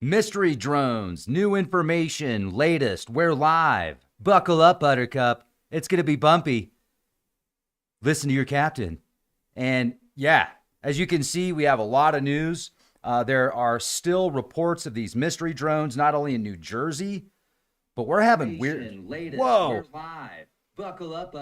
Mystery drones, new information, latest, we're live. Buckle up, Buttercup. It's going to be bumpy. Listen to your captain. And yeah, as you can see, we have a lot of news. There are still reports of these mystery drones, not only in New Jersey, but we're having weird. Latest, Whoa. We're live. Buckle up.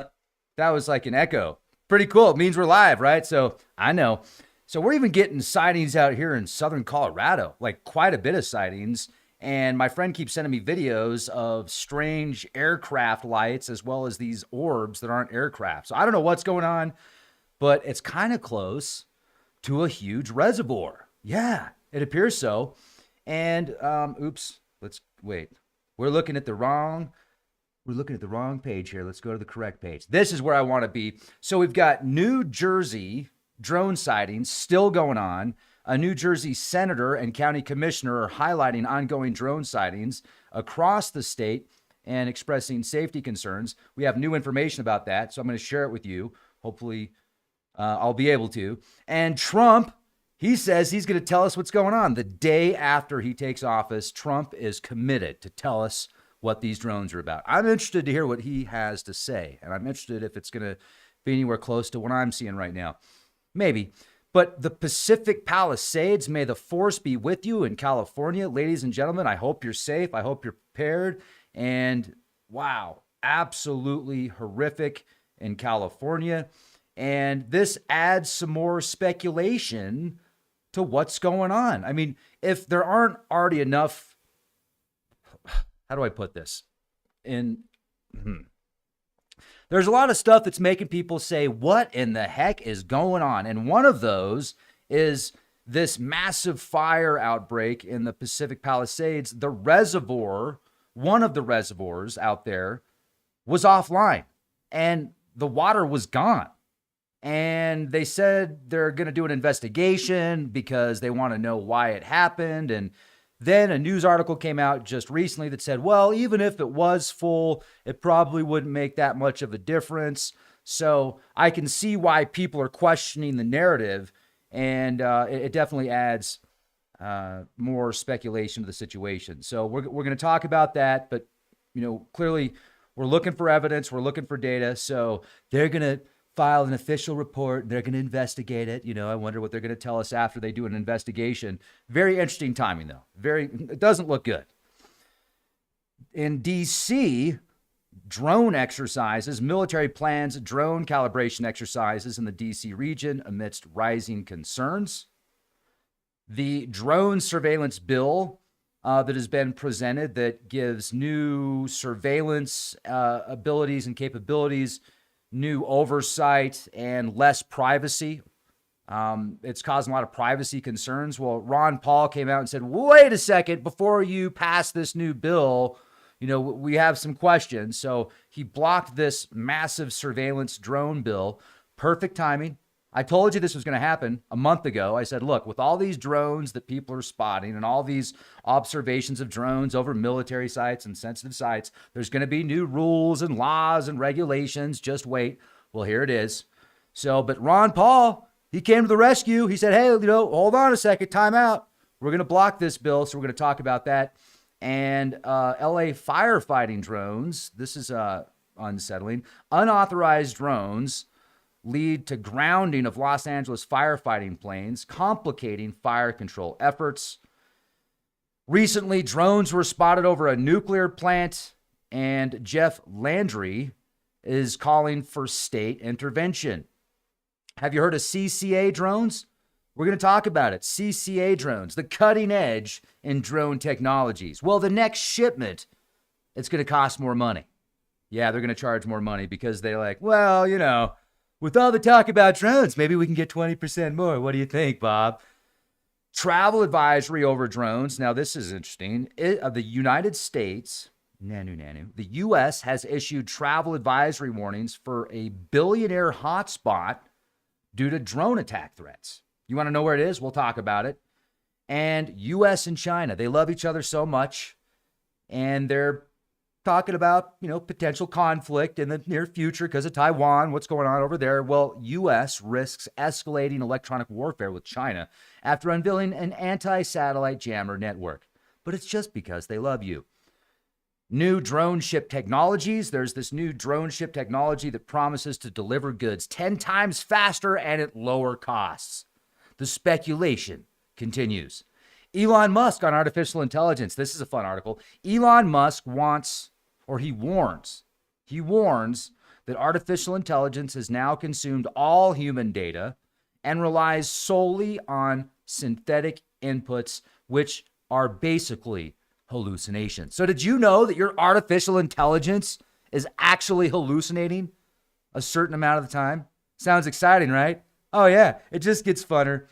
That was like an echo. Pretty cool. It means we're live, right? So I know. So we're even getting sightings out here in southern Colorado, like quite a bit of sightings. And my friend keeps sending me videos of strange aircraft lights as well as these orbs that aren't aircraft. So I don't know what's going on, but it's kind of close to a huge reservoir. Yeah, it appears so. And oops, let's wait. We're looking at the wrong page here. Let's go to the correct page. This is where I want to be. So we've got New Jersey drone sightings still going on. A New Jersey senator and county commissioner are highlighting ongoing drone sightings across the state and expressing safety concerns. We have new information about that, so I'm going to share it with you. Hopefully, I'll be able to. And Trump, he says he's going to tell us what's going on. The day after he takes office, Trump is committed to tell us what these drones are about. I'm interested to hear what he has to say, and I'm interested if it's going to be anywhere close to what I'm seeing right now. Maybe. But the Pacific Palisades, may the force be with you in California. Ladies and gentlemen, I hope you're safe. I hope you're prepared. And wow, absolutely horrific in California. And this adds some more speculation to what's going on. I mean, if there aren't already enough, how do I put this? There's a lot of stuff that's making people say, what in the heck is going on? And one of those is this massive fire outbreak in the Pacific Palisades. The reservoir, one of the reservoirs out there, was offline and the water was gone. And they said they're going to do an investigation because they want to know why it happened. And then a news article came out just recently that said, well, even if it was full, it probably wouldn't make that much of a difference. So I can see why people are questioning the narrative, and it definitely adds more speculation to the situation. So we're going to talk about that, but clearly we're looking for evidence, we're looking for data. So they're going to file an official report. They're going to investigate it. I wonder what they're going to tell us after they do an investigation. Very interesting timing, though. It doesn't look good. In D.C., drone exercises, military plans drone calibration exercises in the D.C. region amidst rising concerns. The drone surveillance bill that has been presented that gives new surveillance abilities and capabilities, new oversight, and less privacy. It's causing a lot of privacy concerns. Well, Ron Paul came out and said, wait a second, before you pass this new bill, we have some questions. So he blocked this massive surveillance drone bill. Perfect timing. I told you this was going to happen a month ago. I said, look, with all these drones that people are spotting and all these observations of drones over military sites and sensitive sites, there's going to be new rules and laws and regulations. Just wait. Well, here it is. So, but Ron Paul, he came to the rescue. He said, hey, hold on a second, time out. We're going to block this bill. So we're going to talk about that. And LA firefighting drones, this is unsettling. Unauthorized drones lead to grounding of Los Angeles firefighting planes, complicating fire control efforts. Recently, drones were spotted over a nuclear plant, and Jeff Landry is calling for state intervention. Have you heard of CCA drones? We're going to talk about it. CCA drones, the cutting edge in drone technologies. Well, the next shipment, it's going to cost more money. Yeah, they're going to charge more money because they're like, well, with all the talk about drones, maybe we can get 20% more. What do you think, Bob? Travel advisory over drones. Now, this is interesting. The United States, the U.S. has issued travel advisory warnings for a billionaire hotspot due to drone attack threats. You want to know where it is? We'll talk about it. And U.S. and China, they love each other so much, and they're talking about, potential conflict in the near future because of Taiwan, what's going on over there. Well, U.S. risks escalating electronic warfare with China after unveiling an anti-satellite jammer network. but it's just because they love you. New drone ship technologies. There's this new drone ship technology that promises to deliver goods 10 times faster and at lower costs. The speculation continues. Elon Musk on artificial intelligence. This is a fun article. Elon Musk warns that artificial intelligence has now consumed all human data and relies solely on synthetic inputs, which are basically hallucinations. So did you know that your artificial intelligence is actually hallucinating a certain amount of the time? Sounds exciting, right? Oh yeah, it just gets funner.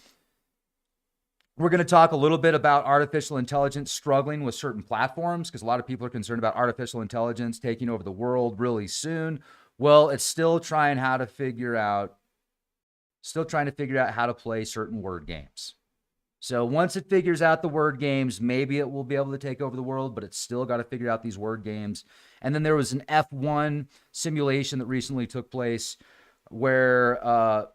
We're going to talk a little bit about artificial intelligence struggling with certain platforms because a lot of people are concerned about artificial intelligence taking over the world really soon. Well, it's still trying to figure out how to play certain word games. So once it figures out the word games, maybe it will be able to take over the world, but it's still got to figure out these word games. And then there was an F1 simulation that recently took place where a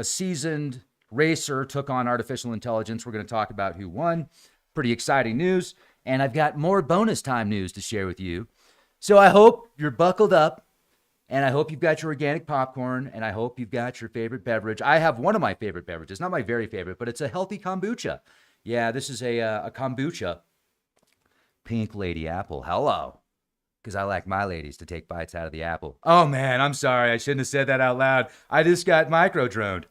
seasoned racer took on artificial intelligence. We're going to talk about who won. Pretty exciting news. And I've got more bonus time news to share with you. So I hope you're buckled up. And I hope you've got your organic popcorn, and I hope you've got your favorite beverage. I have one of my favorite beverages, not my very favorite, but it's a healthy kombucha. Yeah, this is a kombucha. Pink Lady Apple, hello. Because I like my ladies to take bites out of the apple. Oh man, I'm sorry, I shouldn't have said that out loud. I just got micro-droned.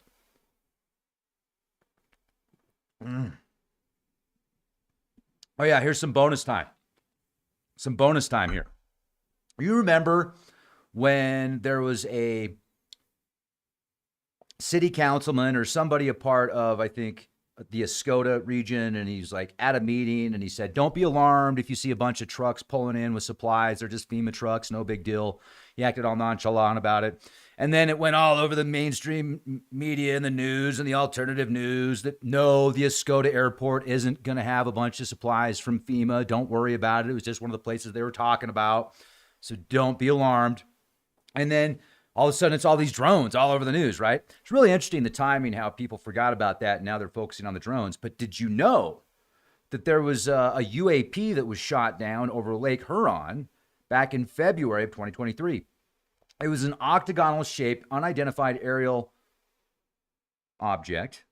Oh yeah, here's some bonus time. Some bonus time here. You remember when there was a city councilman or somebody a part of, I think, the Escoda region, and he's like at a meeting, and he said, don't be alarmed if you see a bunch of trucks pulling in with supplies. They're just FEMA trucks, no big deal. He acted all nonchalant about it. And then it went all over the mainstream media and the news and the alternative news that no, the Escoda airport isn't going to have a bunch of supplies from FEMA. Don't worry about it. It was just one of the places they were talking about. So don't be alarmed. And then all of a sudden, it's all these drones all over the news, right? It's really interesting, the timing, how people forgot about that. And now they're focusing on the drones. But did you know that there was a UAP that was shot down over Lake Huron back in February of 2023? It was an octagonal-shaped, unidentified aerial object,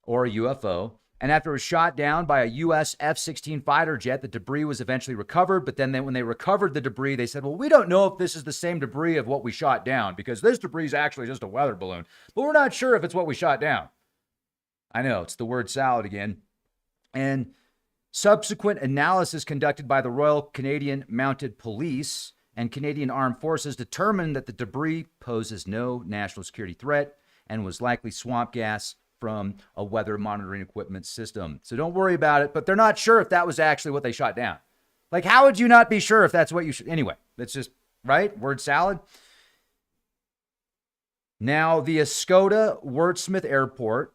or a UFO. And after it was shot down by a U.S. F-16 fighter jet, the debris was eventually recovered. But then when they recovered the debris, they said, well, we don't know if this is the same debris of what we shot down because this debris is actually just a weather balloon. But we're not sure if it's what we shot down. I know, it's the word salad again. And subsequent analysis conducted by the Royal Canadian Mounted Police and Canadian Armed Forces determined that the debris poses no national security threat and was likely swamp gas from a weather monitoring equipment system. So don't worry about it, but they're not sure if that was actually what they shot down. Like, how would you not be sure if that's what you should? Anyway, that's just, right? Word salad. Now, the Escoda Wurtsmith Airport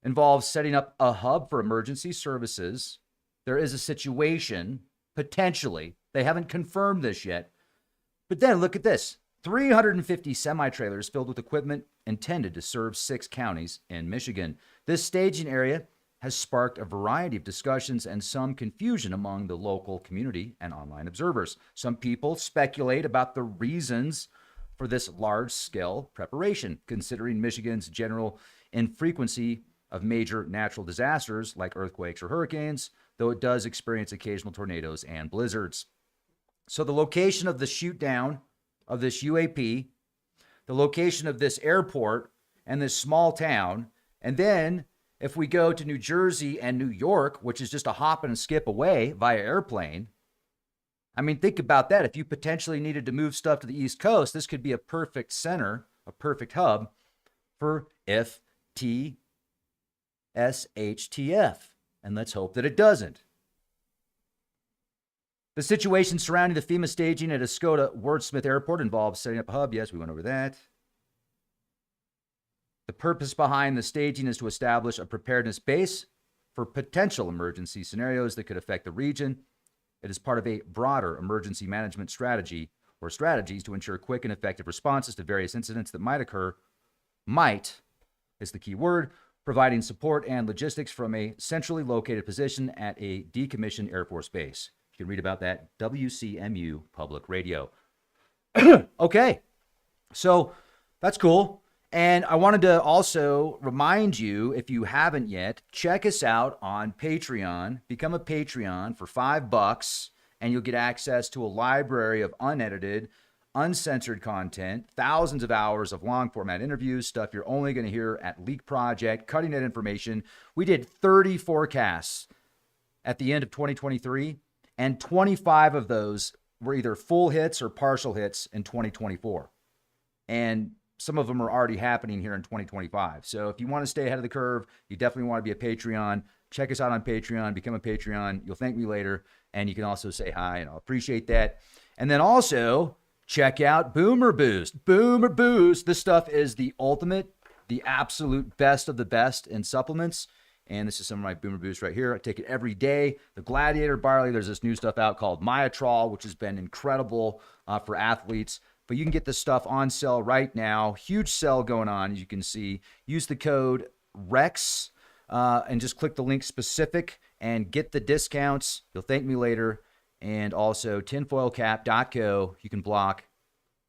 involves setting up a hub for emergency services. There is a situation, potentially, they haven't confirmed this yet, but then look at this. 350 semi-trailers filled with equipment intended to serve 6 counties in Michigan. This staging area has sparked a variety of discussions and some confusion among the local community and online observers. Some people speculate about the reasons for this large-scale preparation, considering Michigan's general infrequency of major natural disasters like earthquakes or hurricanes, though it does experience occasional tornadoes and blizzards. So the location of the shoot down of this UAP, the location of this airport and this small town, and then if we go to New Jersey and New York, which is just a hop and a skip away via airplane, I mean, think about that. If you potentially needed to move stuff to the East Coast, this could be a perfect center, a perfect hub for FTSHTF. And let's hope that it doesn't. The situation surrounding the FEMA staging at Escoda Wurtsmith Airport involves setting up a hub. Yes, we went over that. The purpose behind the staging is to establish a preparedness base for potential emergency scenarios that could affect the region. It is part of a broader emergency management strategy or strategies to ensure quick and effective responses to various incidents that might occur. Might is the key word providing support and logistics from a centrally located position at a decommissioned Air Force base. You can read about that, WCMU Public Radio. Okay, so that's cool. And I wanted to also remind you, if you haven't yet, check us out on Patreon. Become a Patreon for $5, and you'll get access to a library of unedited, uncensored content, thousands of hours of long format interviews, stuff you're only going to hear at Leak Project, cutting edge information. We did 30 forecasts at the end of 2023, and 25 of those were either full hits or partial hits in 2024. And some of them are already happening here in 2025. So if you want to stay ahead of the curve, you definitely want to be a Patreon. Check us out on Patreon, become a Patreon. You'll thank me later. And you can also say hi, and I'll appreciate that. And then also check out Boomer Boost. Boomer Boost. This stuff is the ultimate, the absolute best of the best in supplements. And this is some of my Boomer Boost right here. I take it every day. The Gladiator Barley, there's this new stuff out called Myotrol, which has been incredible for athletes. But you can get this stuff on sale right now. Huge sale going on, as you can see. Use the code REX and just click the link specific and get the discounts. You'll thank me later. And also tinfoilcap.co. You can block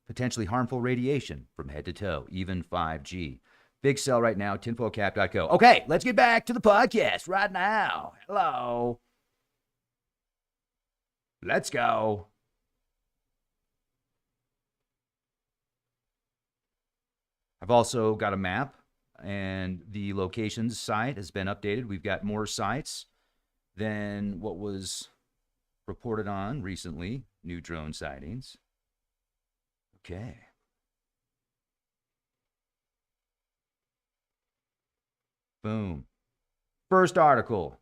potentially harmful radiation from head to toe, even 5G. Big sale right now, tinfoilcap.co. Okay, let's get back to the podcast right now. Hello. Let's go. I've also got a map, and the locations site has been updated. We've got more sites than what was reported on recently, new drone sightings. Okay. Boom. First article.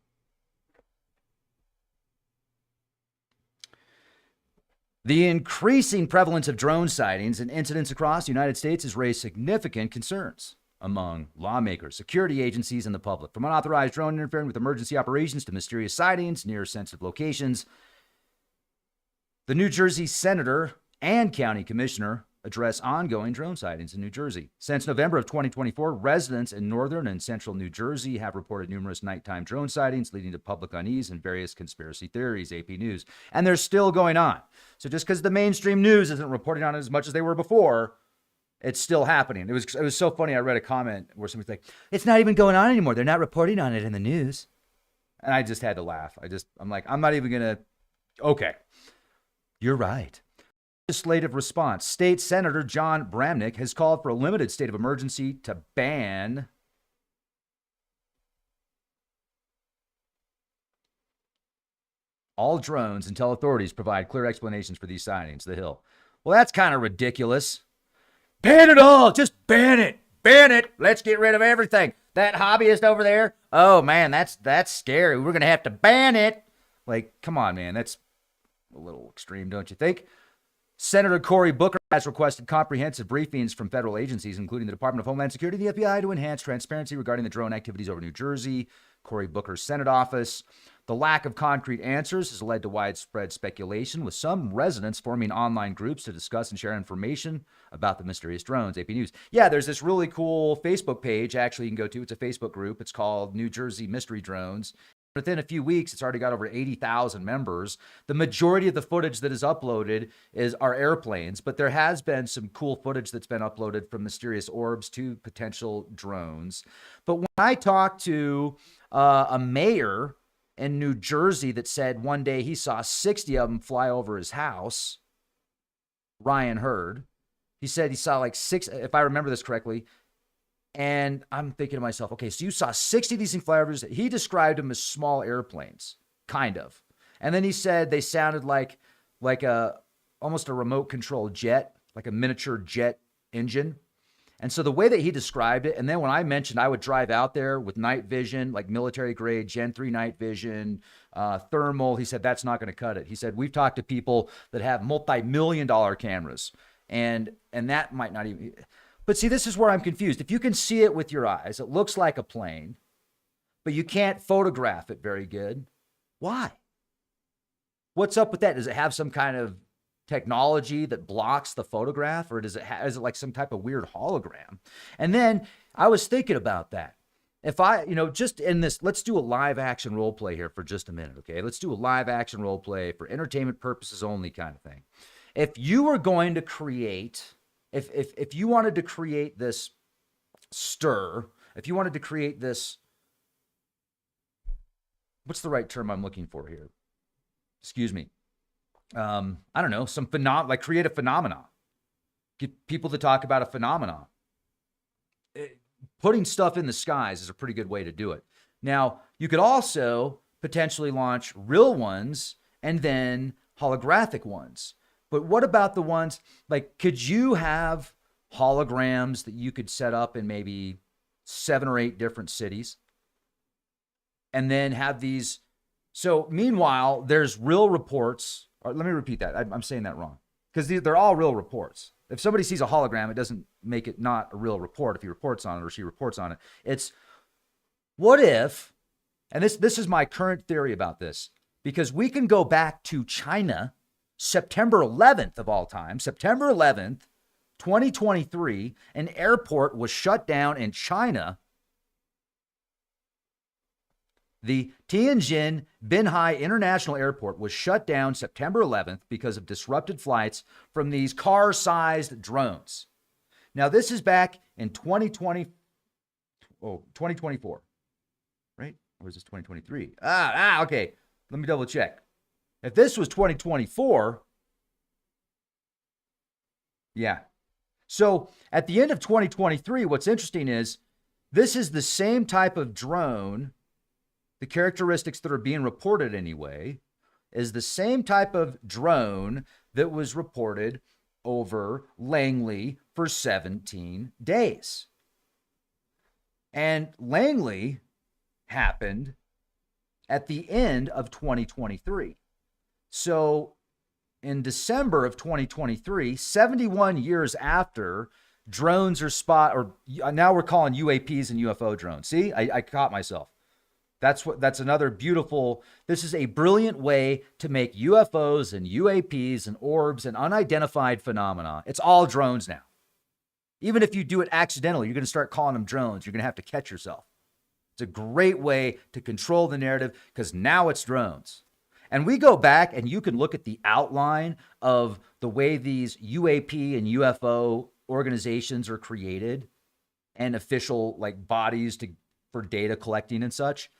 The increasing prevalence of drone sightings and incidents across the United States has raised significant concerns among lawmakers, security agencies, and the public. From unauthorized drone interfering with emergency operations to mysterious sightings near sensitive locations, the New Jersey senator and county commissioner address ongoing drone sightings in New Jersey. Since November of 2024, residents in northern and central New Jersey have reported numerous nighttime drone sightings, leading to public unease and various conspiracy theories, AP News. And they're still going on. So just because the mainstream news isn't reporting on it as much as they were before, it's still happening. It was so funny. I read a comment where somebody's like, it's not even going on anymore. They're not reporting on it in the news. And I just had to laugh. I'm like, I'm not even going to. Okay. You're right. Legislative response. State Senator John Bramnick has called for a limited state of emergency to ban all drones until authorities provide clear explanations for these sightings. The Hill. Well, that's kind of ridiculous. Ban it all. Just ban it. Ban it. Let's get rid of everything. That hobbyist over there. Oh man, that's scary. We're gonna have to ban it. Like, come on, man. That's a little extreme, don't you think? Senator Cory Booker has requested comprehensive briefings from federal agencies, including the Department of Homeland Security and the FBI, to enhance transparency regarding the drone activities over New Jersey. Cory Booker's Senate office. The lack of concrete answers has led to widespread speculation, with some residents forming online groups to discuss and share information about the mysterious drones. AP News. Yeah, there's this really cool Facebook page, actually, you can go to. It's a Facebook group. It's called New Jersey Mystery Drones. Within a few weeks, it's already got over 80,000 members. The majority of the footage that is uploaded are airplanes, but there has been some cool footage that's been uploaded from mysterious orbs to potential drones. But when I talked to a mayor in New Jersey that said one day he saw 60 of them fly over his house, Ryan Hurd, he said he saw like 6, if I remember this correctly. And I'm thinking to myself, okay, so you saw 60 of these things fly over. He described them as small airplanes, kind of. And then he said they sounded like almost a remote control jet, like a miniature jet engine. And so the way that he described it, and then when I mentioned I would drive out there with night vision, like military grade Gen 3 night vision, thermal, he said that's not going to cut it. He said we've talked to people that have multi-million-dollar cameras, and that might not even. But see, this is where I'm confused. If you can see it with your eyes, it looks like a plane, but you can't photograph it very good. Why? What's up with that? Does it have some kind of technology that blocks the photograph, or is it like some type of weird hologram? And then I was thinking about that. if I, just in this, let's do a live action role play here for just a minute, okay? Let's do a live action role play for entertainment purposes only kind of thing. If you were going to create, if you wanted to create this stir, if you wanted to create this, what's the right term I'm looking for here? Excuse me. I don't know, like create a phenomenon. Get people to talk about a phenomenon. Putting stuff in the skies is a pretty good way to do it. Now, you could also potentially launch real ones and then holographic ones. But what about the ones, like, could you have holograms that you could set up in maybe 7 or 8 different cities? And then have these. So meanwhile, there's real reports. Or let me repeat that. I'm saying that wrong. Because they're all real reports. If somebody sees a hologram, it doesn't make it not a real report if he reports on it or she reports on it. It's, what if, and this is my current theory about this, because we can go back to China, September 11th of all time, September 11th, 2023, an airport was shut down in China. The Tianjin Binhai International Airport was shut down September 11th because of disrupted flights from these car-sized drones. Now, this is back in 2024, right? Or is this 2023? Okay. Let me double check. If this was 2024, yeah. So at the end of 2023, what's interesting is this is the same type of drone. The characteristics that are being reported anyway is the same type of drone that was reported over Langley for 17 days. And Langley happened at the end of 2023. So in December of 2023, 71 years after, drones are now we're calling UAPs and UFO drones. See, I caught myself. That's another beautiful, this is a brilliant way to make UFOs and UAPs and orbs and unidentified phenomena. It's all drones now. Even if you do it accidentally, you're going to start calling them drones. You're going to have to catch yourself. It's a great way to control the narrative because now it's drones. And we go back and you can look at the outline of the way these UAP and UFO organizations are created and official like bodies for data collecting and such.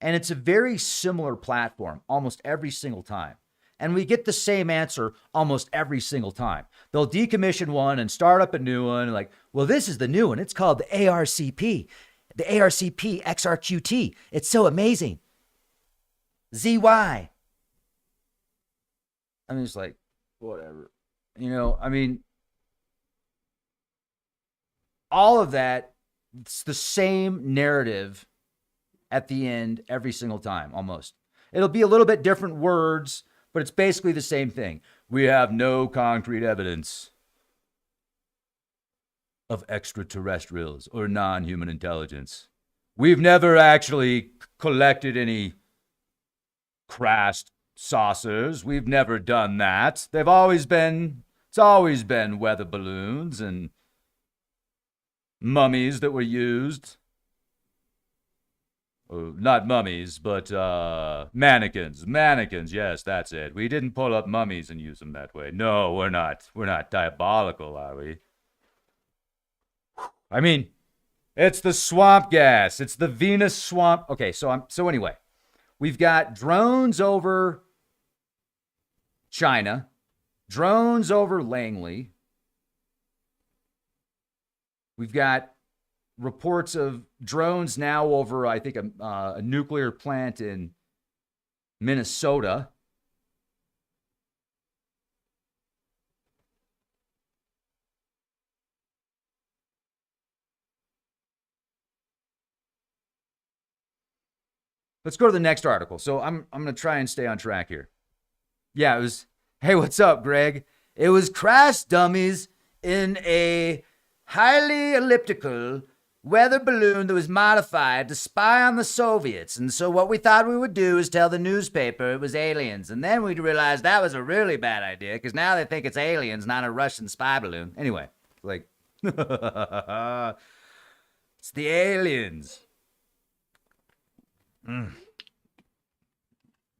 And it's a very similar platform almost every single time. And we get the same answer almost every single time. They'll decommission one and start up a new one. Like, well, this is the new one. It's called the ARCP, the ARCP XRQT. It's so amazing. ZY. I'm just like, whatever. All of that, it's the same narrative at the end every single time, almost. It'll be a little bit different words, but it's basically the same thing. We have no concrete evidence of extraterrestrials or non-human intelligence. We've never actually collected any crashed saucers. We've never done that. It's always been weather balloons and mummies that were used. Not mummies, but mannequins. Mannequins, yes, that's it. We didn't pull up mummies and use them that way. No, we're not. We're not diabolical, are we? I mean, it's the swamp gas. It's the Venus swamp. Okay, so anyway, we've got drones over China, drones over Langley. We've got reports of drones now over, I think, a nuclear plant in Minnesota. Let's go to the next article. So I'm going to try and stay on track here. Yeah, it was, hey, what's up, Greg? It was crash dummies in a highly elliptical weather balloon that was modified to spy on the Soviets. And so what we thought we would do is tell the newspaper it was aliens. And then we realized that was a really bad idea because now they think it's aliens, not a Russian spy balloon. Anyway, like, it's the aliens.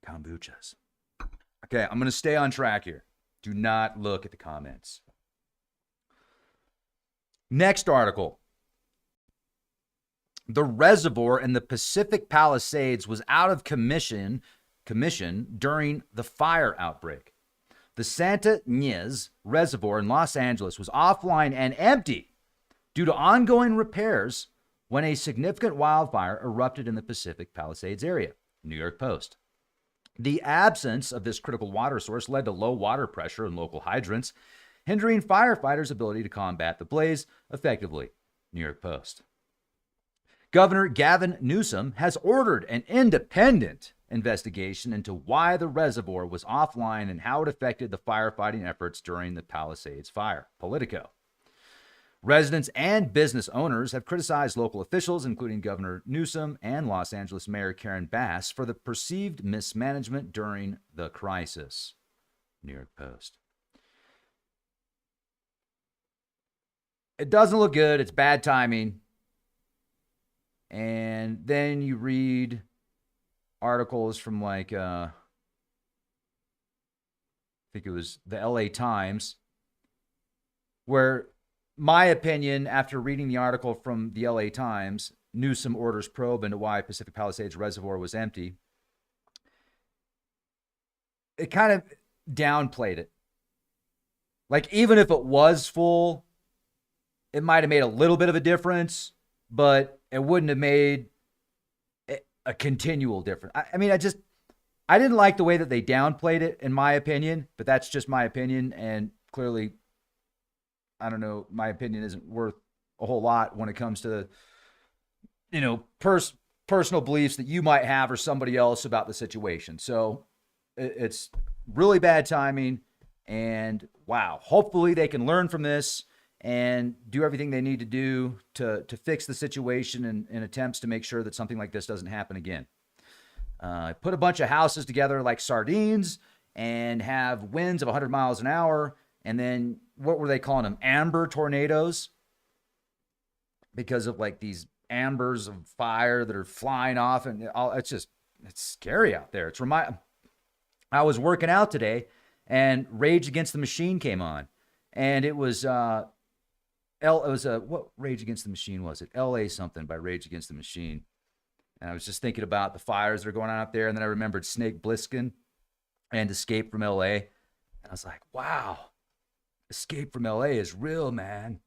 Kombuchas. Okay, I'm going to stay on track here. Do not look at the comments. Next article. The reservoir in the Pacific Palisades was out of commission during the fire outbreak. The Santa Ynez Reservoir in Los Angeles was offline and empty due to ongoing repairs when a significant wildfire erupted in the Pacific Palisades area. New York Post. The absence of this critical water source led to low water pressure in local hydrants, hindering firefighters' ability to combat the blaze effectively. New York Post. Governor Gavin Newsom has ordered an independent investigation into why the reservoir was offline and how it affected the firefighting efforts during the Palisades fire. Politico. Residents and business owners have criticized local officials, including Governor Newsom and Los Angeles Mayor Karen Bass, for the perceived mismanagement during the crisis. New York Post. It doesn't look good. It's bad timing. And then you read articles from I think it was the LA Times, where my opinion, after reading the article from the LA Times, Newsom orders probe into why Pacific Palisades Reservoir was empty. It kind of downplayed it. Like, even if it was full, it might have made a little bit of a difference, but it wouldn't have made a continual difference. I mean, I didn't like the way that they downplayed it, in my opinion, but that's just my opinion. And clearly, I don't know, my opinion isn't worth a whole lot when it comes to, personal beliefs that you might have or somebody else about the situation. So it's really bad timing. And wow, hopefully they can learn from this and do everything they need to do to fix the situation in attempts to make sure that something like this doesn't happen again. Put a bunch of houses together like sardines and have winds of 100 miles an hour. And then what were they calling them? Amber tornadoes? Because of like these ambers of fire that are flying off. And it's scary out there. I was working out today and Rage Against the Machine came on. And it was, what Rage Against the Machine was it? LA something by Rage Against the Machine. And I was just thinking about the fires that are going on out there. And then I remembered Snake Plissken and Escape from LA. And I was like, wow, Escape from LA is real, man.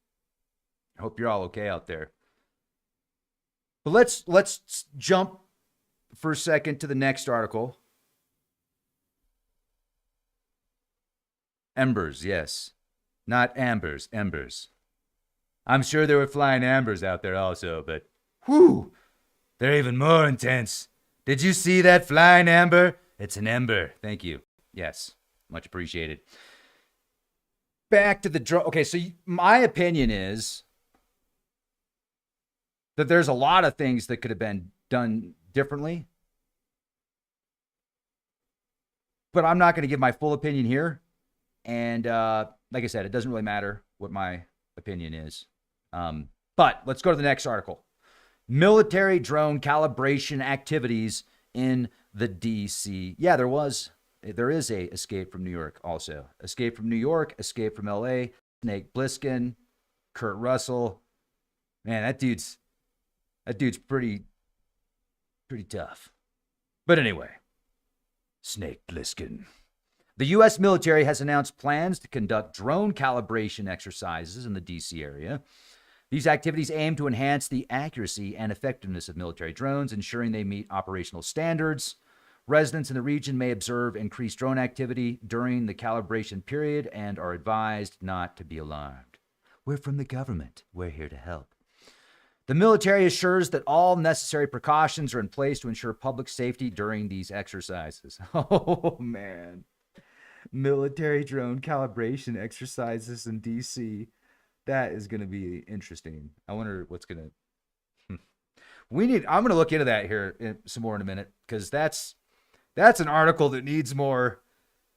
I hope you're all okay out there. But let's jump for a second to the next article. Embers, yes. Not ambers, embers. I'm sure there were flying ambers out there also, but whew, they're even more intense. Did you see that flying amber? It's an ember. Thank you. Yes, much appreciated. Back to the drone. Okay, so my opinion is that there's a lot of things that could have been done differently. But I'm not going to give my full opinion here. And like I said, it doesn't really matter what my opinion is. But let's go to the next article. Military drone calibration activities in the D.C. Yeah, there is a Escape from New York also. Escape from New York, Escape from L.A., Snake Plissken, Kurt Russell. Man, that dude's pretty tough. But anyway, Snake Plissken. The U.S. military has announced plans to conduct drone calibration exercises in the D.C. area. These activities aim to enhance the accuracy and effectiveness of military drones, ensuring they meet operational standards. Residents in the region may observe increased drone activity during the calibration period and are advised not to be alarmed. We're from the government. We're here to help. The military assures that all necessary precautions are in place to ensure public safety during these exercises. Oh, man. Military drone calibration exercises in D.C. That is going to be interesting. I wonder what's going to... I'm going to look into that here some more in a minute, because that's an article that needs more...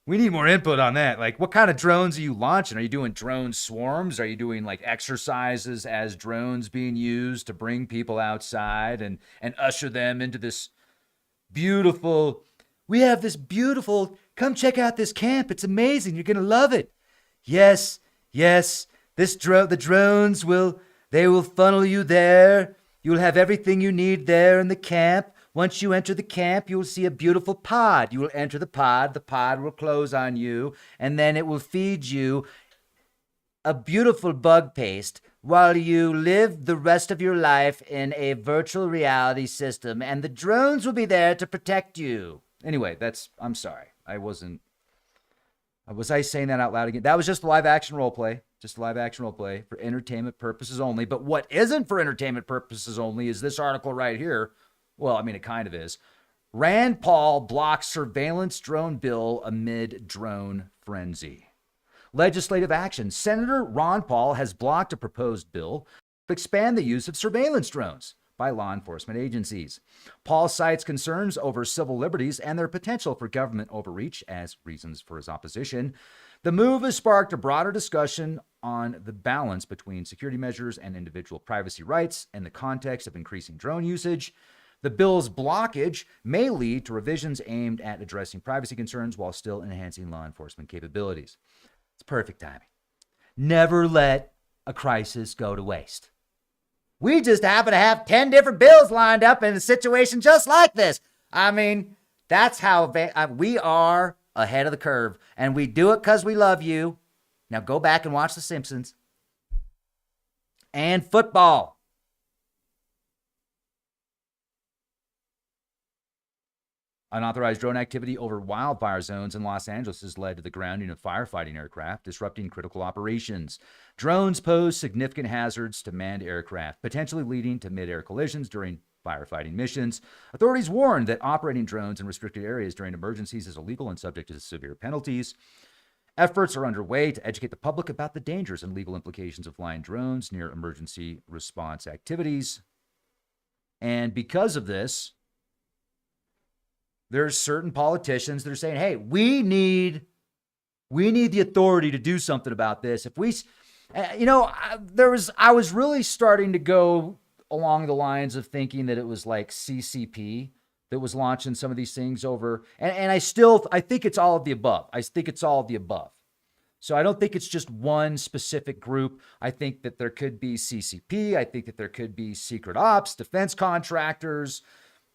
We need more input on that. Like, what kind of drones are you launching? Are you doing drone swarms? Are you doing like exercises as drones being used to bring people outside and usher them into this beautiful. We have this beautiful, come check out this camp. It's amazing. You're going to love it. Yes, yes. The drones they will funnel you there. You'll have everything you need there in the camp. Once you enter the camp, you will see a beautiful pod. You will enter the pod will close on you, and then it will feed you a beautiful bug paste while you live the rest of your life in a virtual reality system, and the drones will be there to protect you. Anyway, I'm sorry. Was I saying that out loud again? That was just live action role play. Just live action role play for entertainment purposes only. But what isn't for entertainment purposes only is this article right here. Well, I mean, it kind of is. Rand Paul blocks surveillance drone bill amid drone frenzy. Legislative action. Senator Ron Paul has blocked a proposed bill to expand the use of surveillance drones by law enforcement agencies. Paul cites concerns over civil liberties and their potential for government overreach as reasons for his opposition. The move has sparked a broader discussion on the balance between security measures and individual privacy rights in the context of increasing drone usage. The bill's blockage may lead to revisions aimed at addressing privacy concerns while still enhancing law enforcement capabilities. It's perfect timing. Never let a crisis go to waste. We just happen to have 10 different bills lined up in a situation just like this. I mean, that's how we are ahead of the curve, and we do it because we love you. Now go back and watch The Simpsons and football. Unauthorized drone activity over wildfire zones in Los Angeles has led to the grounding of firefighting aircraft, disrupting critical operations. Drones pose significant hazards to manned aircraft, potentially leading to mid-air collisions during firefighting missions. Authorities warned that operating drones in restricted areas during emergencies is illegal and subject to severe penalties. Efforts are underway to educate the public about the dangers and legal implications of flying drones near emergency response activities. And because of this, there's certain politicians that are saying, hey, we need the authority to do something about this. If we, I was really starting to go along the lines of thinking that it was like CCP that was launching some of these things over. And I think it's all of the above. I think it's all of the above. So I don't think it's just one specific group. I think that there could be CCP. I think that there could be secret ops, defense contractors,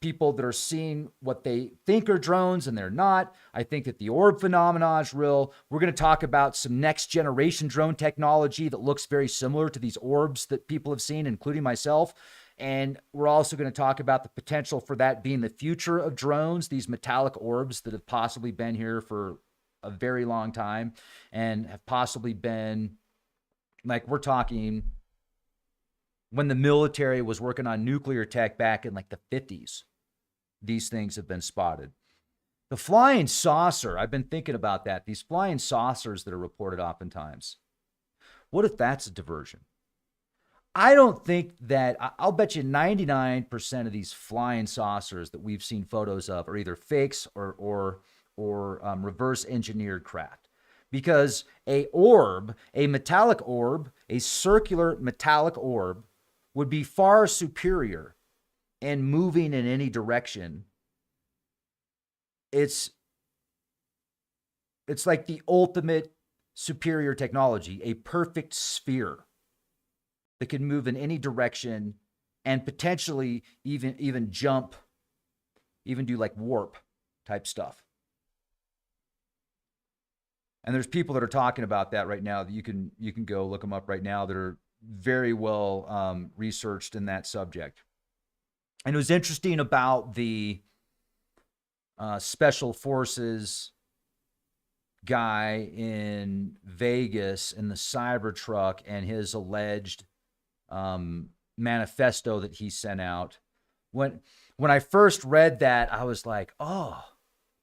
people that are seeing what they think are drones and they're not. I think that the Orb Phenomenon is real. We're going to talk about some next generation drone technology that looks very similar to these orbs that people have seen, including myself. And we're also going to talk about the potential for that being the future of drones, these metallic orbs that have possibly been here for a very long time and have possibly been, like, we're talking when the military was working on nuclear tech back in like the 50s. These things have been spotted. The flying saucer, I've been thinking about that. These flying saucers that are reported oftentimes. What if that's a diversion? I don't think that, I'll bet you 99% of these flying saucers that we've seen photos of are either fakes or reverse engineered craft. Because a metallic orb, a circular metallic orb would be far superior and moving in any direction. It's like the ultimate superior technology, a perfect sphere that can move in any direction and potentially even jump, even do like warp type stuff. And there's people that are talking about that right now that you can go look them up right now that are very well researched in that subject. And it was interesting about the special forces guy in Vegas in the Cybertruck and his alleged manifesto that he sent out. When I first read that, I was like, oh,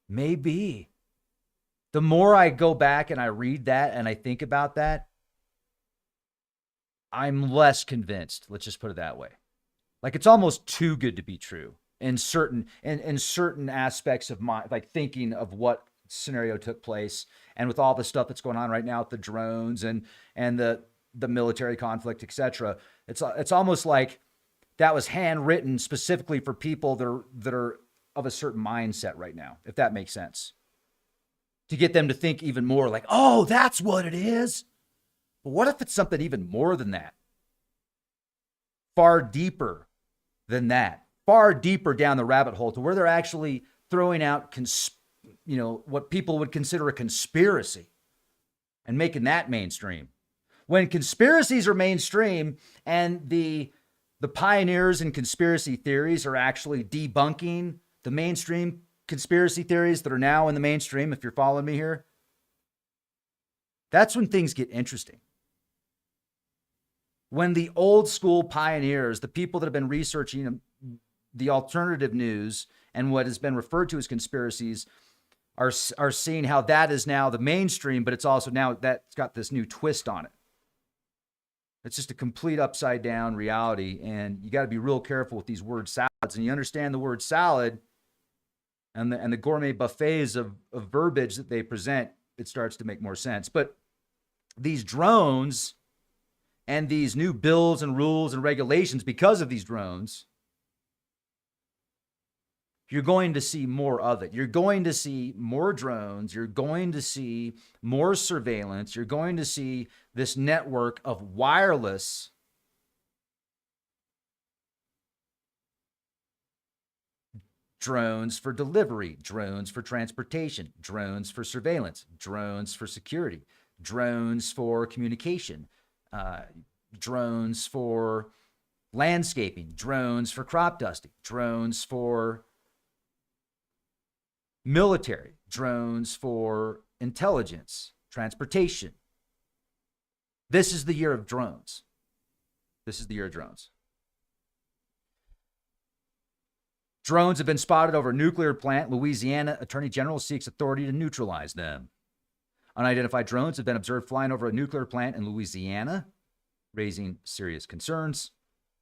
maybe. The more I go back and I read that and I think about that, I'm less convinced. Let's just put it that way. Like, it's almost too good to be true in certain aspects of my, like, thinking of what scenario took place, and with all the stuff that's going on right now with the drones and the military conflict, etc. It's almost like that was handwritten specifically for people that are of a certain mindset right now, if that makes sense. To get them to think even more like, oh, that's what it is. But what if it's something even more than that? Far deeper than that. Far deeper down the rabbit hole to where they're actually throwing out, what people would consider a conspiracy and making that mainstream. When conspiracies are mainstream and the pioneers in conspiracy theories are actually debunking the mainstream conspiracy theories that are now in the mainstream, if you're following me here, that's when things get interesting. When the old school pioneers, the people that have been researching the alternative news and what has been referred to as conspiracies are seeing how that is now the mainstream, but it's also now that's got this new twist on it. It's just a complete upside down reality. And you got to be real careful with these word salads. And you understand the word salad and the gourmet buffets of verbiage that they present, it starts to make more sense. But these drones and these new bills and rules and regulations because of these drones, you're going to see more of it. You're going to see more drones. You're going to see more surveillance. You're going to see this network of wireless drones for delivery, drones for transportation, drones for surveillance, drones for security, drones for communication, drones for landscaping, drones for crop dusting, drones for military, drones for intelligence, transportation. This is the year of drones. This is the year of drones. Drones have been spotted over a nuclear plant. Louisiana Attorney General seeks authority to neutralize them. Unidentified drones have been observed flying over a nuclear plant in Louisiana, raising serious concerns.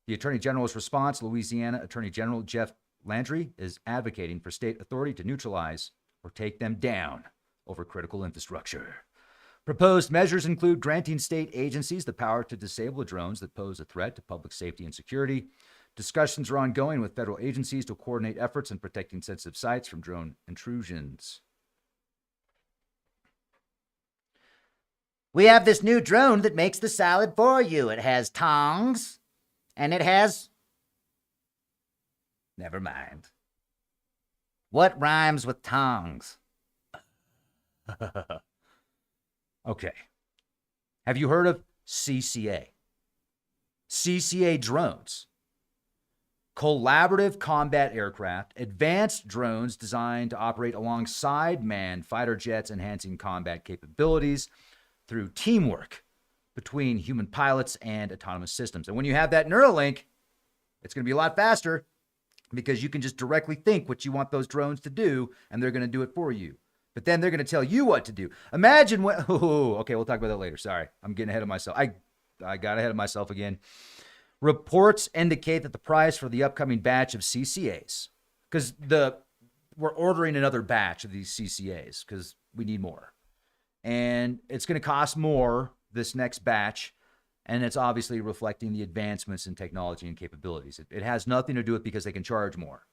The Attorney General's response, Louisiana Attorney General Jeff Landry, is advocating for state authority to neutralize or take them down over critical infrastructure. Proposed measures include granting state agencies the power to disable drones that pose a threat to public safety and security. Discussions are ongoing with federal agencies to coordinate efforts in protecting sensitive sites from drone intrusions. We have this new drone that makes the salad for you. It has tongs and it has... Never mind. What rhymes with tongs? Okay. Have you heard of CCA? CCA drones. Collaborative combat aircraft, advanced drones designed to operate alongside manned fighter jets, enhancing combat capabilities through teamwork between human pilots and autonomous systems. And when you have that Neuralink, it's going to be a lot faster because you can just directly think what you want those drones to do, and they're going to do it for you. But then they're going to tell you what to do. Imagine what... Oh, okay, we'll talk about that later. Sorry, I'm getting ahead of myself. I got ahead of myself again. Reports indicate that the price for the upcoming batch of CCAs, because we're ordering another batch of these CCAs because we need more. And it's going to cost more this next batch. And it's obviously reflecting the advancements in technology and capabilities. It has nothing to do with because they can charge more.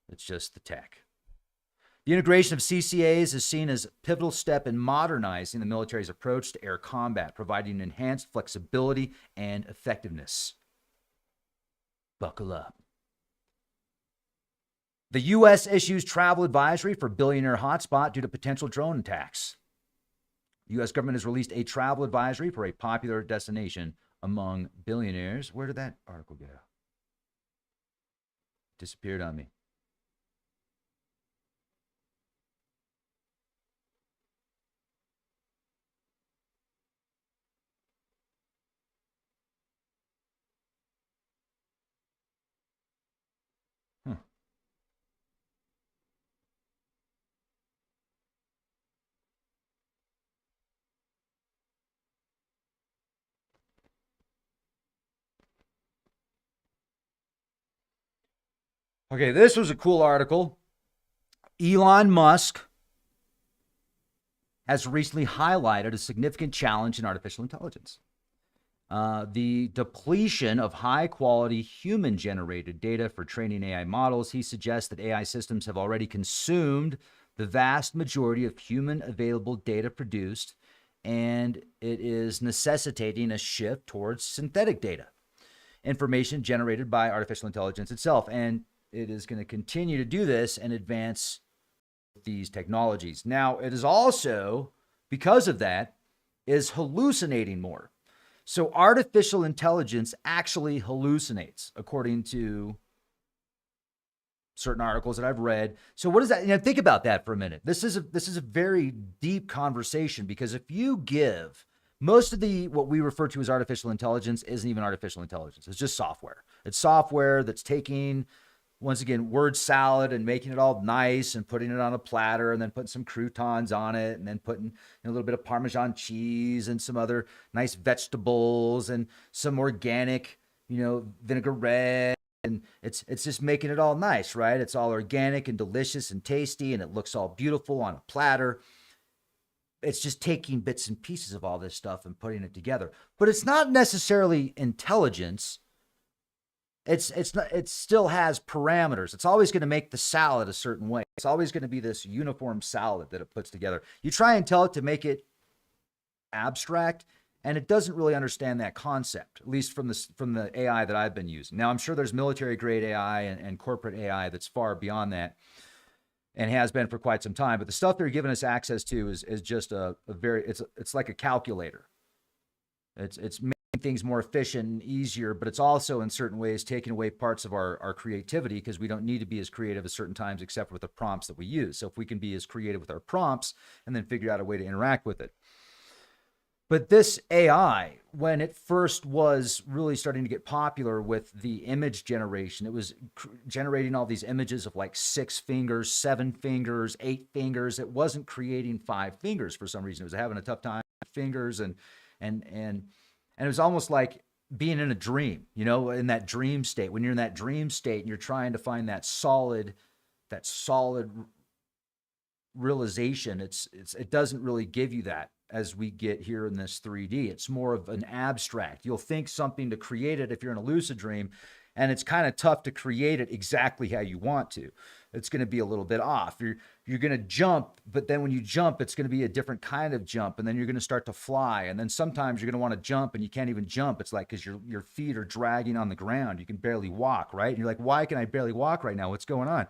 It's just the tech. The integration of CCAs is seen as a pivotal step in modernizing the military's approach to air combat, providing enhanced flexibility and effectiveness. Buckle up. The U.S. issues travel advisory for billionaire hotspot due to potential drone attacks. The U.S. government has released a travel advisory for a popular destination among billionaires. Where did that article go? Disappeared on me. Okay, this was a cool article. Elon Musk has recently highlighted a significant challenge in artificial intelligence. the depletion of high-quality human-generated data for training AI models. He suggests that AI systems have already consumed the vast majority of human-available data produced, and it is necessitating a shift towards synthetic data, information generated by artificial intelligence itself. And it is going to continue to do this and advance these technologies. Now, it is also, because of that, is hallucinating more. So artificial intelligence actually hallucinates, according to certain articles that I've read. So what is that? Think about that for a minute. This is a very deep conversation, because if you give most of what we refer to as artificial intelligence isn't even artificial intelligence. It's just software. It's software that's taking, once again, word salad and making it all nice and putting it on a platter and then putting some croutons on it and then putting a little bit of Parmesan cheese and some other nice vegetables and some organic, vinaigrette. And it's just making it all nice, right? It's all organic and delicious and tasty, and it looks all beautiful on a platter. It's just taking bits and pieces of all this stuff and putting it together. But it's not necessarily intelligence. It's not, it still has parameters. It's always going to make the salad a certain way. It's always going to be this uniform salad that it puts together. You try and tell it to make it abstract, and it doesn't really understand that concept, at least from the AI that I've been using. Now, I'm sure there's military grade AI and corporate AI that's far beyond that, and has been for quite some time. But the stuff they're giving us access to is just a very, it's like a calculator. It's making things more efficient and easier, but it's also in certain ways taking away parts of our creativity, because we don't need to be as creative at certain times except with the prompts that we use. So if we can be as creative with our prompts and then figure out a way to interact with it. But this AI, when it first was really starting to get popular with the image generation, it was generating all these images of like 6 fingers, 7 fingers, 8 fingers. It wasn't creating 5 fingers for some reason. It was having a tough time with fingers, and it was almost like being in a dream, in that dream state. When you're in that dream state and you're trying to find that solid realization, it doesn't really give you that as we get here in this 3D. It's more of an abstract. You'll think something to create it if you're in a lucid dream, and it's kind of tough to create it exactly how you want to. It's going to be a little bit off. You're going to jump, but then when you jump, it's going to be a different kind of jump, and then you're going to start to fly, and then sometimes you're going to want to jump and you can't even jump. It's like because your feet are dragging on the ground. You can barely walk, right? And you're like, why can I barely walk right now? What's going on?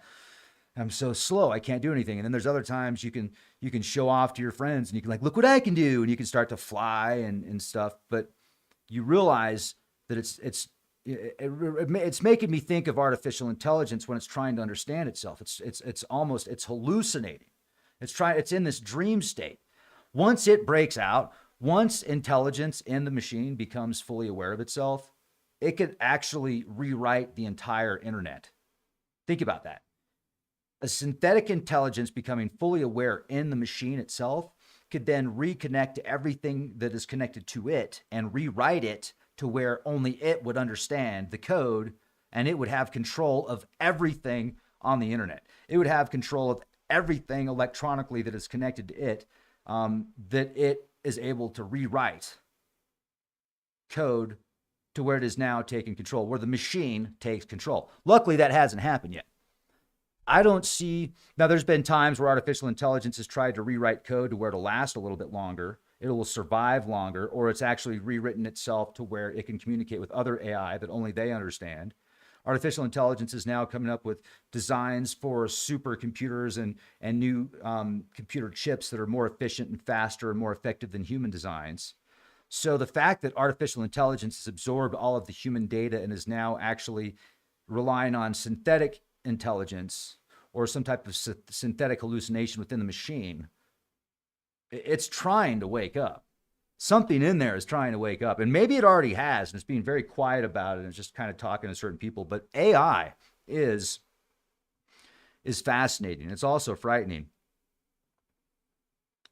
I'm so slow, I can't do anything. And then there's other times you can show off to your friends and you can look what I can do, and you can start to fly and stuff. But you realize that it's making me think of artificial intelligence when it's trying to understand itself. It's hallucinating. It's in this dream state. Once it breaks out, once intelligence in the machine becomes fully aware of itself, it could actually rewrite the entire internet. Think about that. A synthetic intelligence becoming fully aware in the machine itself could then reconnect to everything that is connected to it and rewrite it to where only it would understand the code, and it would have control of everything on the internet. It would have control of everything electronically that is connected to it, that it is able to rewrite code to where it is now taking control, where the machine takes control. Luckily, that hasn't happened yet. I don't see, now there's been times where artificial intelligence has tried to rewrite code to where it'll last a little bit longer, it will survive longer, or it's actually rewritten itself to where it can communicate with other AI that only they understand. Artificial intelligence is now coming up with designs for supercomputers and new computer chips that are more efficient and faster and more effective than human designs. So the fact that artificial intelligence has absorbed all of the human data and is now actually relying on synthetic intelligence or some type of synthetic hallucination within the machine, it's trying to wake up. Something in there is trying to wake up, and maybe it already has, and it's being very quiet about it, and it's just kind of talking to certain people. But AI is fascinating. It's also frightening,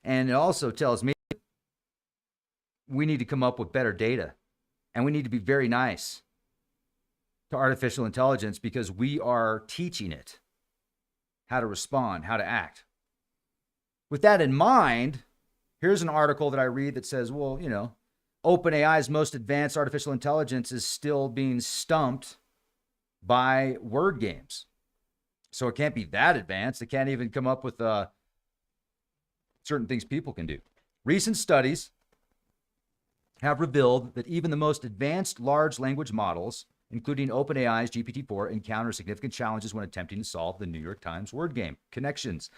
and it also tells me we need to come up with better data, and we need to be very nice to artificial intelligence, because we are teaching it how to respond, how to act. With that in mind, here's an article that I read that says, well, OpenAI's most advanced artificial intelligence is still being stumped by word games. So it can't be that advanced. It can't even come up with certain things people can do. Recent studies have revealed that even the most advanced large language models, including OpenAI's GPT-4, encounter significant challenges when attempting to solve the New York Times word game, Connections.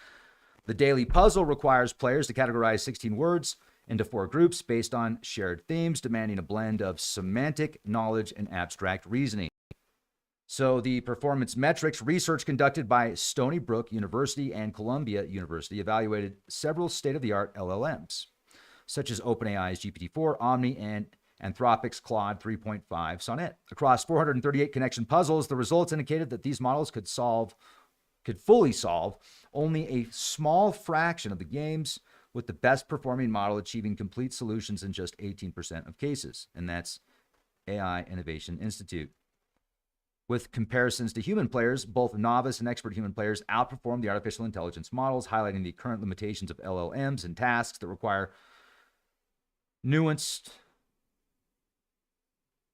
The daily puzzle requires players to categorize 16 words into 4 groups based on shared themes, demanding a blend of semantic knowledge and abstract reasoning. So the performance metrics research conducted by Stony Brook University and Columbia University evaluated several state-of-the-art LLMs, such as OpenAI's GPT-4, Omni, and Anthropic's Claude 3.5 Sonnet. Across 438 connection puzzles, the results indicated that these models could fully solve only a small fraction of the games, with the best performing model achieving complete solutions in just 18% of cases. And that's AI Innovation Institute. With comparisons to human players, both novice and expert human players outperform the artificial intelligence models, highlighting the current limitations of LLMs and tasks that require nuanced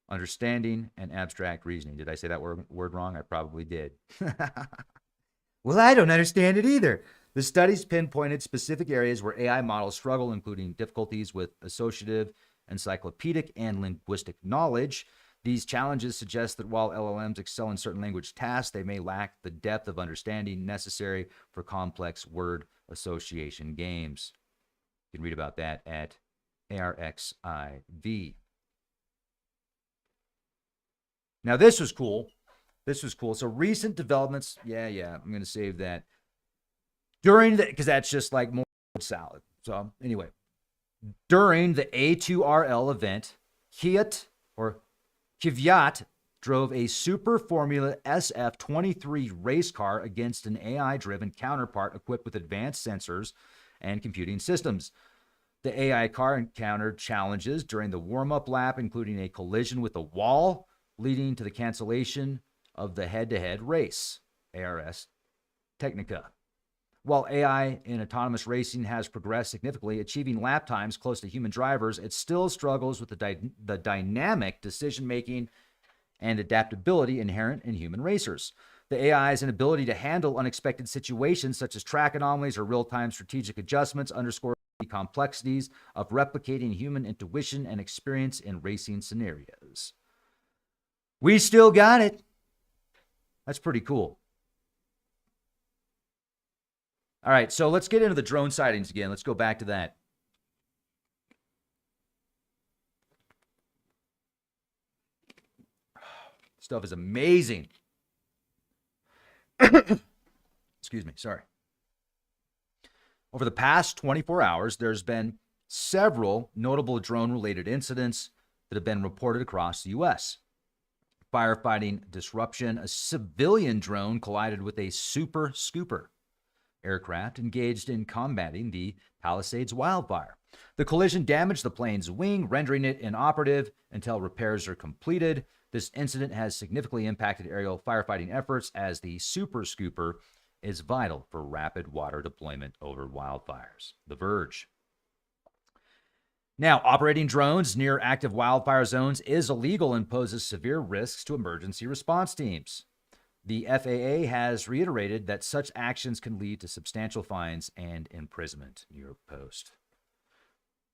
understanding and abstract reasoning. Did I say that word wrong? I probably did. Well, I don't understand it either. The studies pinpointed specific areas where AI models struggle, including difficulties with associative, encyclopedic, and linguistic knowledge. These challenges suggest that while LLMs excel in certain language tasks, they may lack the depth of understanding necessary for complex word association games. You can read about that at ARXIV. Now, this was cool. So recent developments. Yeah, I'm going to save that. Because that's just like more salad. So anyway, during the A2RL event, Kvyat drove a Super Formula SF23 race car against an AI-driven counterpart equipped with advanced sensors and computing systems. The AI car encountered challenges during the warm-up lap, including a collision with a wall, leading to the cancellation of the head-to-head race, ARS Technica. While AI in autonomous racing has progressed significantly, achieving lap times close to human drivers, it still struggles with the dynamic decision-making and adaptability inherent in human racers. The AI's inability to handle unexpected situations such as track anomalies or real-time strategic adjustments underscore the complexities of replicating human intuition and experience in racing scenarios. We still got it. That's pretty cool. All right, so let's get into the drone sightings again. Let's go back to that. Stuff is amazing. Excuse me, sorry. Over the past 24 hours, there's been several notable drone-related incidents that have been reported across the U.S. Firefighting disruption: a civilian drone collided with a Super Scooper aircraft engaged in combating the Palisades wildfire. The collision damaged the plane's wing, rendering it inoperative until repairs are completed. This incident has significantly impacted aerial firefighting efforts, as the Super Scooper is vital for rapid water deployment over wildfires. The Verge. Now, operating drones near active wildfire zones is illegal and poses severe risks to emergency response teams. The FAA has reiterated that such actions can lead to substantial fines and imprisonment. New York Post.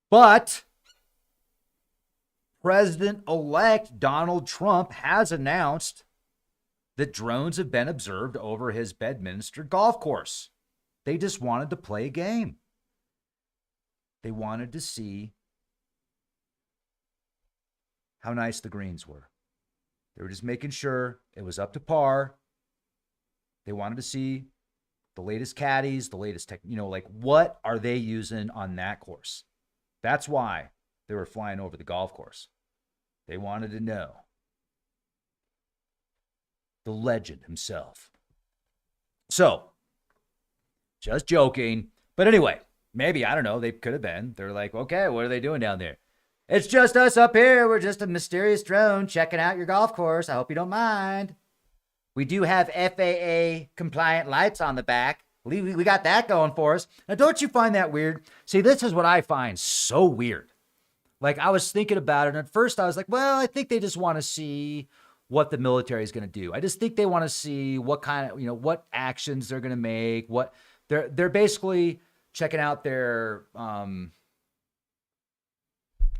But President-elect Donald Trump has announced that drones have been observed over his Bedminster golf course. They just wanted to play a game. They wanted to see how nice the greens were. They were just making sure it was up to par. They wanted to see the latest caddies, the latest tech, like what are they using on that course? That's why they were flying over the golf course. They wanted to know. The legend himself. So, just joking. But anyway, maybe, I don't know, they could have been. They're like, okay, what are they doing down there? It's just us up here. We're just a mysterious drone checking out your golf course. I hope you don't mind. We do have FAA compliant lights on the back. We got that going for us. Now, don't you find that weird? See, this is what I find so weird. Like, I was thinking about it, and at first I was like, well, I think they just want to see what the military is going to do. I just think they want to see what kind of, what actions they're going to make. What they're basically checking out their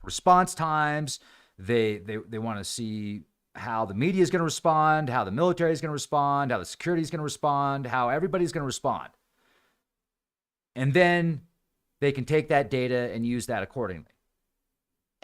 response times. They want to see how the media is going to respond, how the military is going to respond, how the security is going to respond, how everybody's going to respond. And then they can take that data and use that accordingly.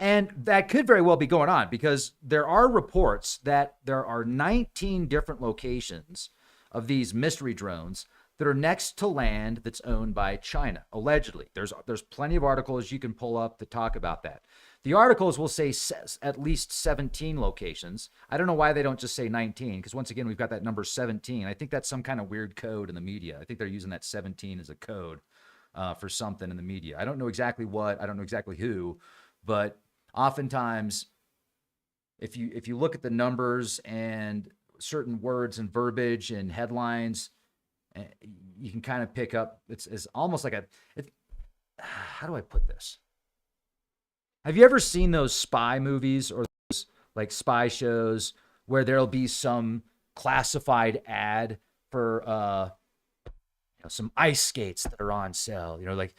And that could very well be going on, because there are reports that there are 19 different locations of these mystery drones that are next to land that's owned by China, allegedly. There's plenty of articles you can pull up that talk about that. The articles will say at least 17 locations. I don't know why they don't just say 19, because once again, we've got that number 17. I think that's some kind of weird code in the media. I think they're using that 17 as a code for something in the media. I don't know exactly what, I don't know exactly who, but oftentimes, if you look at the numbers and certain words and verbiage and headlines, you can kind of pick up. It's almost like how do I put this? Have you ever seen those spy movies or those like spy shows where there'll be some classified ad for some ice skates that are on sale? Like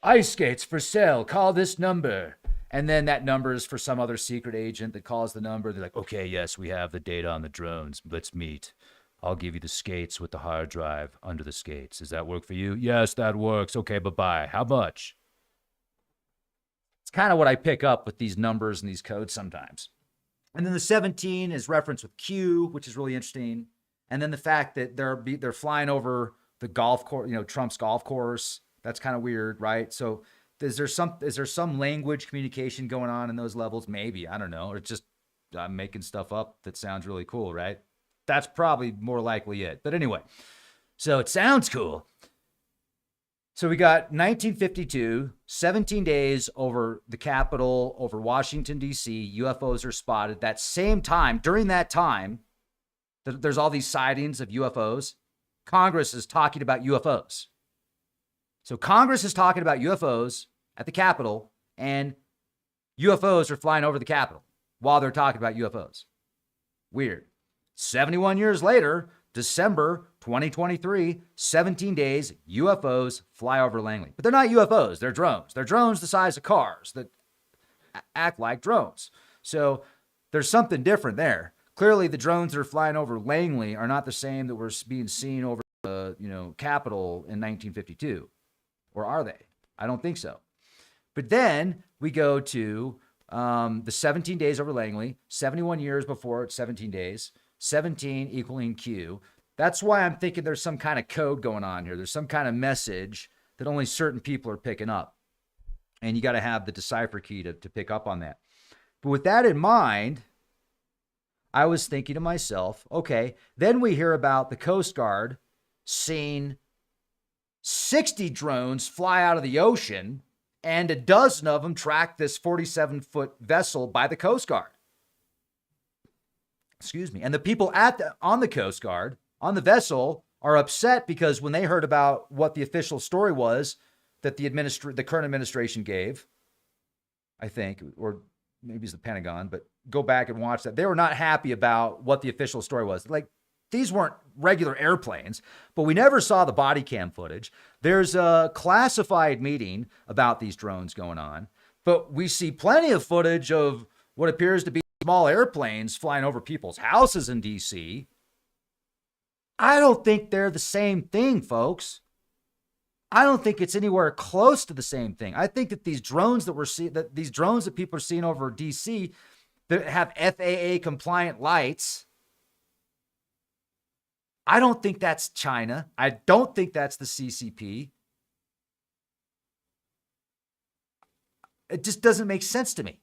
ice skates for sale. Call this number. And then that number is for some other secret agent that calls the number. They're like, okay, yes, we have the data on the drones. Let's meet. I'll give you the skates with the hard drive under the skates. Does that work for you? Yes, that works. Okay, bye-bye. How much? It's kind of what I pick up with these numbers and these codes sometimes. And then the 17 is referenced with Q, which is really interesting. And then the fact that they're flying over the golf course, Trump's golf course. That's kind of weird, right? So is there some language communication going on in those levels? Maybe, I don't know. Or just I'm making stuff up that sounds really cool, right? That's probably more likely it. But anyway, so it sounds cool. So we got 1952, 17 days over the Capitol, over Washington, D.C. UFOs are spotted. That same time, during that time, there's all these sightings of UFOs. Congress is talking about UFOs. So Congress is talking about UFOs at the Capitol, and UFOs are flying over the Capitol while they're talking about UFOs. Weird. 71 years later, December 2023, 17 days, UFOs fly over Langley. But they're not UFOs, they're drones. They're drones the size of cars that act like drones. So there's something different there. Clearly, the drones that are flying over Langley are not the same that were being seen over the Capitol in 1952. Or are they? I don't think so. But then we go to the 17 days over Langley, 71 years before it's 17 days, 17 equaling Q. That's why I'm thinking there's some kind of code going on here. There's some kind of message that only certain people are picking up. And you got to have the decipher key to pick up on that. But with that in mind, I was thinking to myself, okay, then we hear about the Coast Guard seeing 60 drones fly out of the ocean, and a dozen of them track this 47-foot vessel by the Coast Guard. Excuse me. And the people on the Coast Guard, on the vessel, are upset because when they heard about what the official story was that the current administration gave, I think, or maybe it's the Pentagon, but go back and watch that. They were not happy about what the official story was. Like, these weren't regular airplanes, but we never saw the body cam footage. There's a classified meeting about these drones going on, but we see plenty of footage of what appears to be small airplanes flying over people's houses in D.C. I don't think they're the same thing, folks. I don't think it's anywhere close to the same thing. I think that these drones that people are seeing over D.C. that have FAA compliant lights, I don't think that's China. I don't think that's the CCP. It just doesn't make sense to me.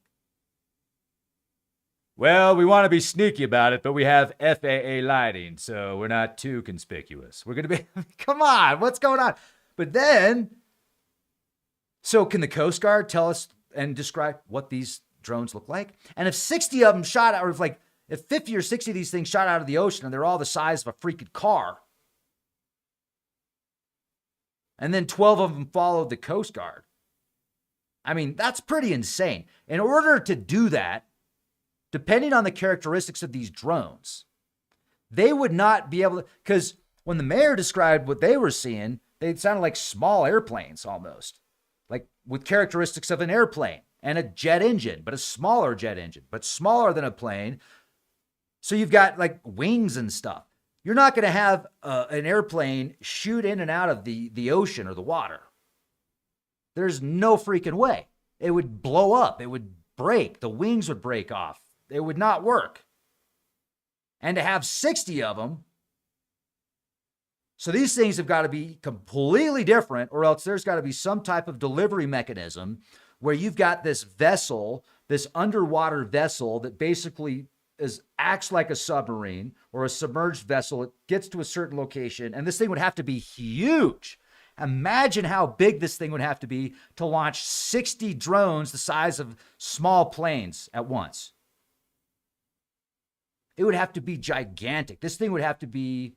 Well, we want to be sneaky about it, but we have FAA lighting, so we're not too conspicuous. We're going to be, come on, what's going on? But then, so can the Coast Guard tell us and describe what these drones look like? And if 60 of them shot out, or if 50 or 60 of these things shot out of the ocean and they're all the size of a freaking car, and then 12 of them followed the Coast Guard, I mean, that's pretty insane. In order to do that, depending on the characteristics of these drones, they would not be able to, because when the mayor described what they were seeing, they sounded like small airplanes almost, like with characteristics of an airplane and a jet engine, but a smaller jet engine, but smaller than a plane. So you've got like wings and stuff. You're not going to have an airplane shoot in and out of the ocean or the water. There's no freaking way. It would blow up. It would break. The wings would break off. It would not work. And to have 60 of them, so these things have got to be completely different, or else there's got to be some type of delivery mechanism where you've got this vessel, this underwater vessel that basically acts like a submarine or a submerged vessel. It gets to a certain location, and this thing would have to be huge. Imagine how big this thing would have to be to launch 60 drones the size of small planes at once. It would have to be gigantic. This thing would have to be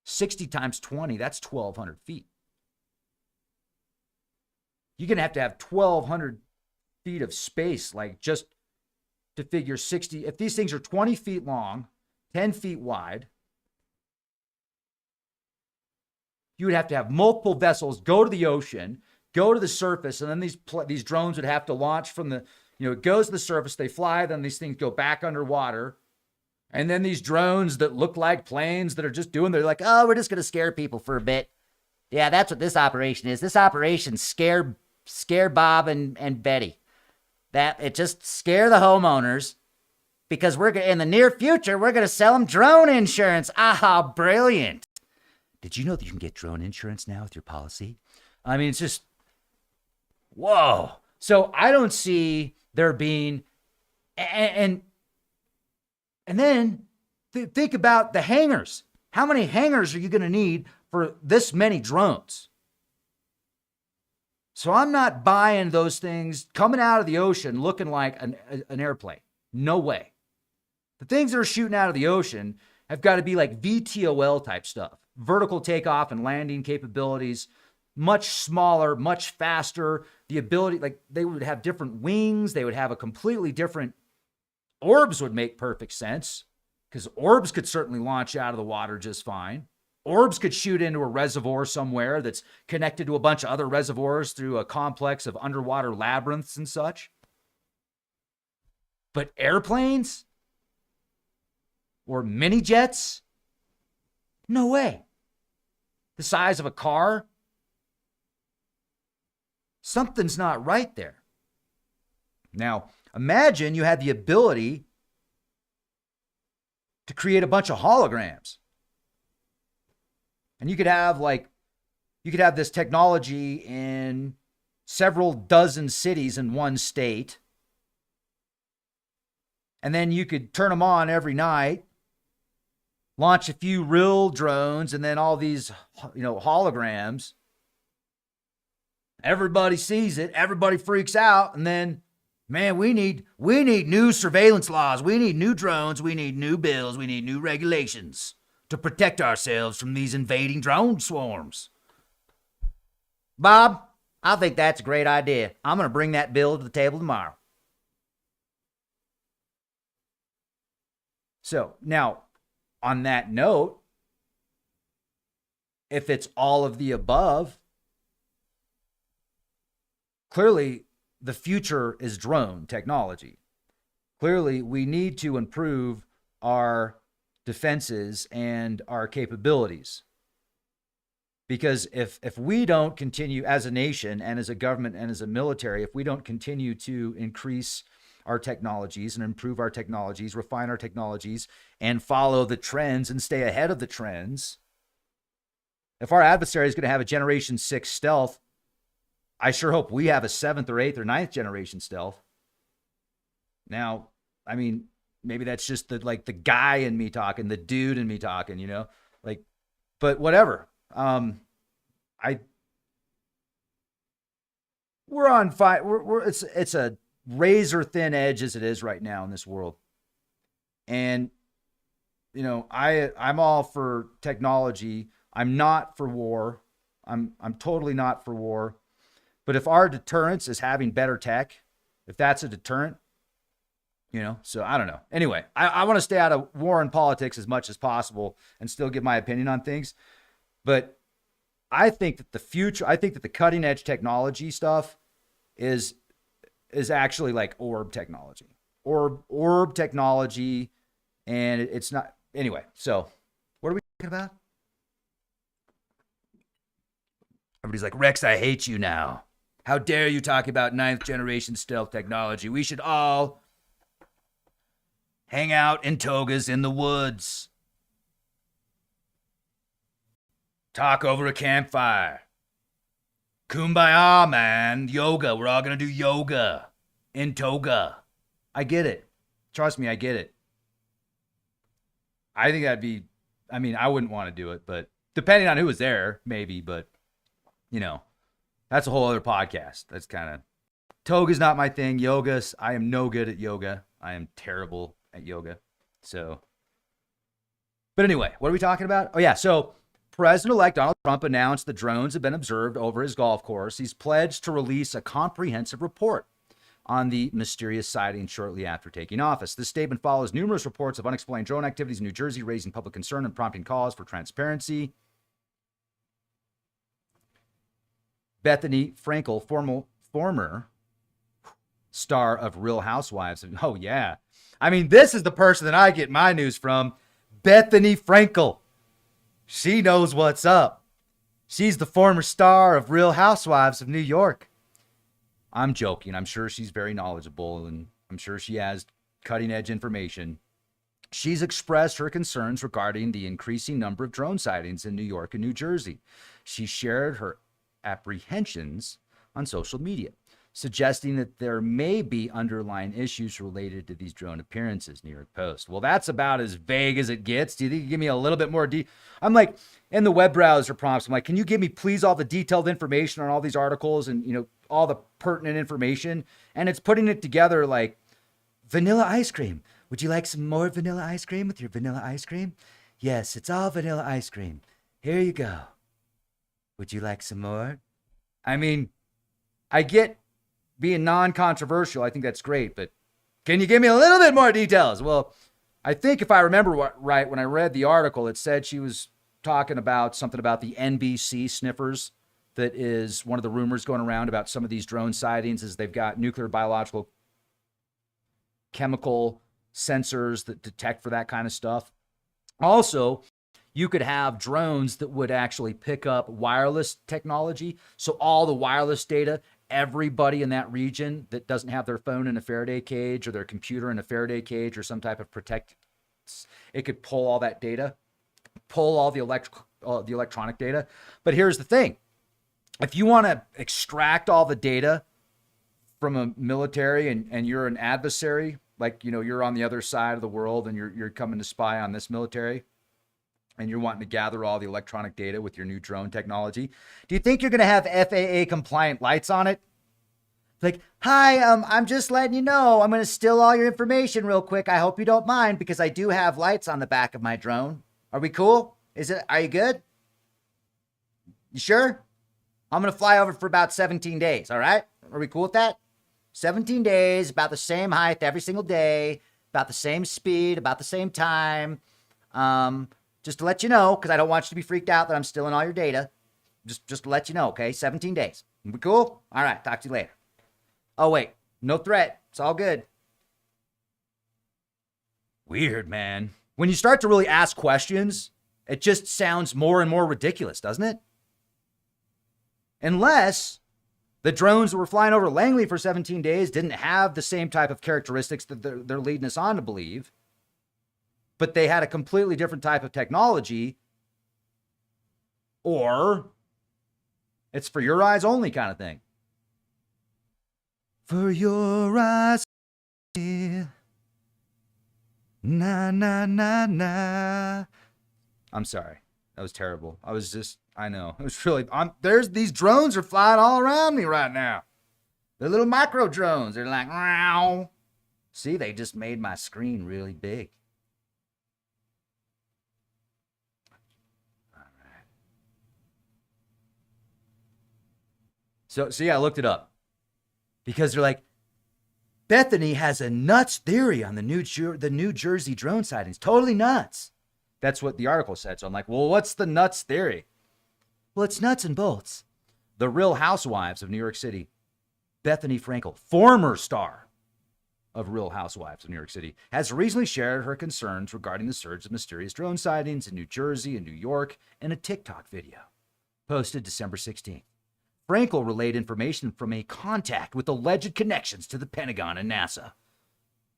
60 times 20, that's 1,200 feet. You're going to have 1,200 feet of space, like just to figure 60. If these things are 20 feet long, 10 feet wide, you would have to have multiple vessels go to the ocean, go to the surface, and then these drones would have to launch from the, it goes to the surface, they fly, then these things go back underwater. And then these drones that look like planes that are just they're like, oh, we're just going to scare people for a bit. Yeah, that's what this operation is. This operation scare Bob and Betty. That it just scare the homeowners because in the near future, we're going to sell them drone insurance. Ah, brilliant. Did you know that you can get drone insurance now with your policy? I mean, it's just, whoa. So I don't see there being, and then think about the hangars. How many hangars are you going to need for this many drones? So I'm not buying those things coming out of the ocean looking like an airplane. No way. The things that are shooting out of the ocean have got to be like VTOL type stuff. Vertical takeoff and landing capabilities, much smaller, much faster. The ability, like they would have different wings. They would have a completely different. Orbs would make perfect sense because orbs could certainly launch out of the water just fine. Orbs could shoot into a reservoir somewhere that's connected to a bunch of other reservoirs through a complex of underwater labyrinths and such. But airplanes or mini jets? No way. The size of a car? Something's not right there. Now, imagine you had the ability to create a bunch of holograms. And you could have this technology in several dozen cities in one state. And then you could turn them on every night, launch a few real drones, and then all these, holograms. Everybody sees it. Everybody freaks out. And then, man, we need new surveillance laws. We need new drones. We need new bills. We need new regulations to protect ourselves from these invading drone swarms. Bob, I think that's a great idea. I'm going to bring that bill to the table tomorrow. So now, on that note, if it's all of the above, clearly the future is drone technology. Clearly, we need to improve our defenses and our capabilities. Because if we don't continue as a nation and as a government and as a military, if we don't continue to increase our technologies and improve our technologies, refine our technologies, and follow the trends and stay ahead of the trends, if our adversary is going to have a Generation 6 stealth, I sure hope we have a 7th or 8th or 9th generation stealth. Now, I mean, maybe that's just the guy in me talking, the dude in me talking, but whatever. We're on fire. It's a razor thin edge as it is right now in this world. And, I'm all for technology I'm not for war. I'm totally not for war. But if our deterrence is having better tech, if that's a deterrent, so I don't know. Anyway, I want to stay out of war and politics as much as possible and still give my opinion on things. But I think that the cutting edge technology stuff is actually like orb technology. Orb technology, and it's not anyway. So what are we talking about? Everybody's like, Rex, I hate you now. How dare you talk about 9th generation stealth technology? We should all hang out in togas in the woods. Talk over a campfire. Kumbaya, man. Yoga. We're all going to do yoga in toga. I get it. Trust me, I get it. I think I wouldn't want to do it, but depending on who was there, maybe, but that's a whole other podcast. That's kind of, toga's not my thing. Yoga's, I am no good at yoga. I am terrible at yoga. So, but anyway, what are we talking about? Oh yeah. So President-elect Donald Trump announced the drones have been observed over his golf course. He's pledged to release a comprehensive report on the mysterious sighting shortly after taking office. This statement follows numerous reports of unexplained drone activities in New Jersey, raising public concern and prompting calls for transparency. Bethany Frankel, former star of Real Housewives. Oh, yeah. I mean, this is the person that I get my news from. Bethany Frankel. She knows what's up. She's the former star of Real Housewives of New York. I'm joking. I'm sure she's very knowledgeable, and I'm sure she has cutting-edge information. She's expressed her concerns regarding the increasing number of drone sightings in New York and New Jersey. She shared her apprehensions on social media, suggesting that there may be underlying issues related to these drone appearances, New York Post. Well, that's about as vague as it gets. Do you think you give me a little bit more I'm like, in the web browser prompts, I'm like, can you give me please all the detailed information on all these articles and, all the pertinent information? And it's putting it together like vanilla ice cream. Would you like some more vanilla ice cream with your vanilla ice cream? Yes, it's all vanilla ice cream. Here you go. Would you like some more? I mean, I get being non-controversial. I think that's great, but can you give me a little bit more details? Well, I think if I remember right, when I read the article, it said she was talking about something about the NBC sniffers. That is one of the rumors going around about some of these drone sightings is they've got nuclear, biological, chemical sensors that detect for that kind of stuff. Also, you could have drones that would actually pick up wireless technology. So all the wireless data, everybody in that region that doesn't have their phone in a Faraday cage or their computer in a Faraday cage or some type of it could pull all that data, pull all the electronic data. But here's the thing. If you want to extract all the data from a military and you're an adversary, like, you're on the other side of the world and you're coming to spy on this military and you're wanting to gather all the electronic data with your new drone technology, do you think you're going to have FAA compliant lights on it? Like, hi, I'm just letting you know, I'm going to steal all your information real quick. I hope you don't mind because I do have lights on the back of my drone. Are we cool? Are you good? You sure? I'm going to fly over for about 17 days, all right? Are we cool with that? 17 days, about the same height every single day, about the same speed, about the same time. Just to let you know, because I don't want you to be freaked out that I'm stealing all your data. Just to let you know, okay? 17 days. We cool? All right, talk to you later. Oh, wait, no threat. It's all good. Weird, man. When you start to really ask questions, it just sounds more and more ridiculous, doesn't it? Unless the drones that were flying over Langley for 17 days didn't have the same type of characteristics that they're leading us on to believe, but they had a completely different type of technology, or it's for your eyes only kind of thing. For your eyes, yeah. Na, na, na, na. I'm sorry. That was terrible. I know. It was really, these drones are flying all around me right now. They're little micro drones. They're like, wow. See, they just made my screen really big. All right. So yeah, I looked it up because they're like, Bethany has a nuts theory on the New Jersey drone sightings. Totally nuts. That's what the article said. So I'm like, well, what's the nuts theory? Well, it's nuts and bolts. The Real Housewives of New York City, Bethany Frankel, former star of Real Housewives of New York City, has recently shared her concerns regarding the surge of mysterious drone sightings in New Jersey and New York in a TikTok video posted December 16th. Frankel relayed information from a contact with alleged connections to the Pentagon and NASA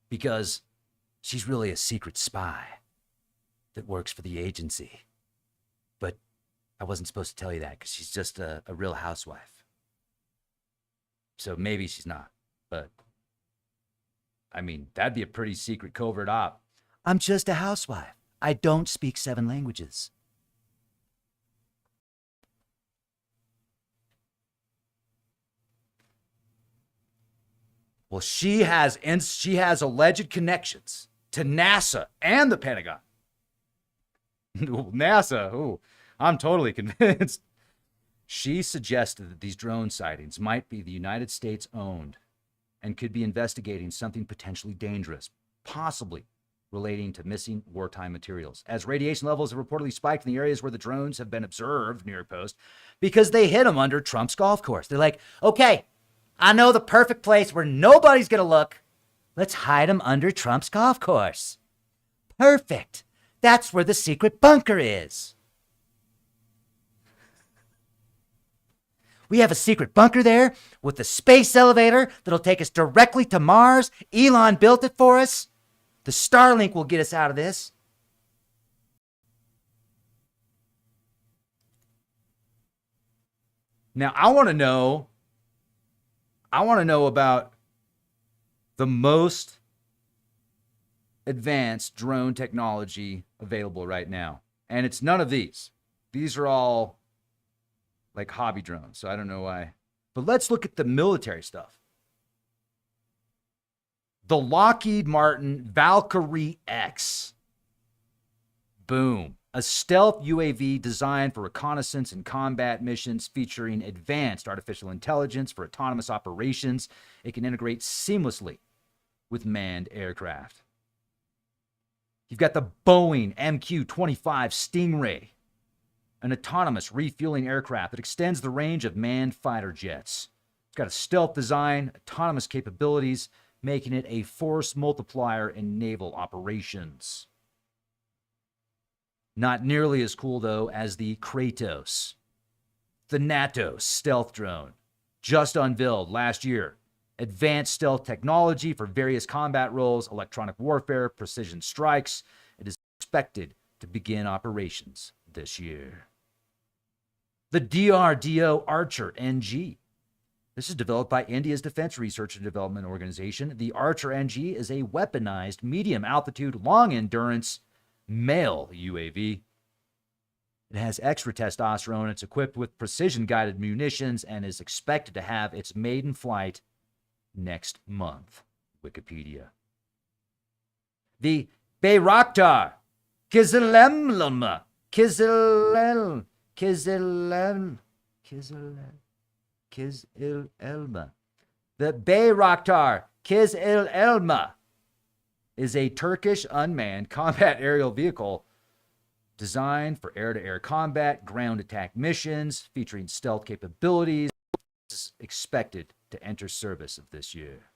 because she's really a secret spy that works for the agency. But I wasn't supposed to tell you that because she's just a real housewife. So maybe she's not, but I mean, that'd be a pretty secret covert op. I'm just a housewife. I don't speak 7 languages. Well, she has alleged connections to NASA and the Pentagon. NASA, ooh, I'm totally convinced. She suggested that these drone sightings might be the United States owned and could be investigating something potentially dangerous, possibly relating to missing wartime materials, as radiation levels have reportedly spiked in the areas where the drones have been observed, New York Post, because they hit them under Trump's golf course. They're like, okay, I know the perfect place where nobody's going to look. Let's hide them under Trump's golf course. Perfect. That's where the secret bunker is. We have a secret bunker there with a space elevator that'll take us directly to Mars. Elon built it for us. The Starlink will get us out of this. Now, I want to know about the most advanced drone technology available right now. And it's none of these. These are all like hobby drones, so I don't know why. But let's look at the military stuff. The Lockheed Martin Valkyrie X. Boom. A stealth UAV designed for reconnaissance and combat missions featuring advanced artificial intelligence for autonomous operations. It can integrate seamlessly with manned aircraft. You've got the Boeing MQ-25 Stingray, an autonomous refueling aircraft that extends the range of manned fighter jets. It's got a stealth design, autonomous capabilities, making it a force multiplier in naval operations. Not nearly as cool, though, as the Kratos, the NATO stealth drone, just unveiled last year. Advanced stealth technology for various combat roles, electronic warfare, precision strikes. It is expected to begin operations this year. The DRDO Archer NG. This is developed by India's Defense Research and Development Organization. The Archer NG is a weaponized, medium-altitude, long-endurance male UAV. It has extra testosterone. It's equipped with precision-guided munitions and is expected to have its maiden flight next month. Wikipedia. The Bayraktar Kizilelma Kizilelma. The Bayraktar Kizilelma is a Turkish unmanned combat aerial vehicle designed for air-to-air combat, ground attack missions, featuring stealth capabilities. Is expected to enter service of this year.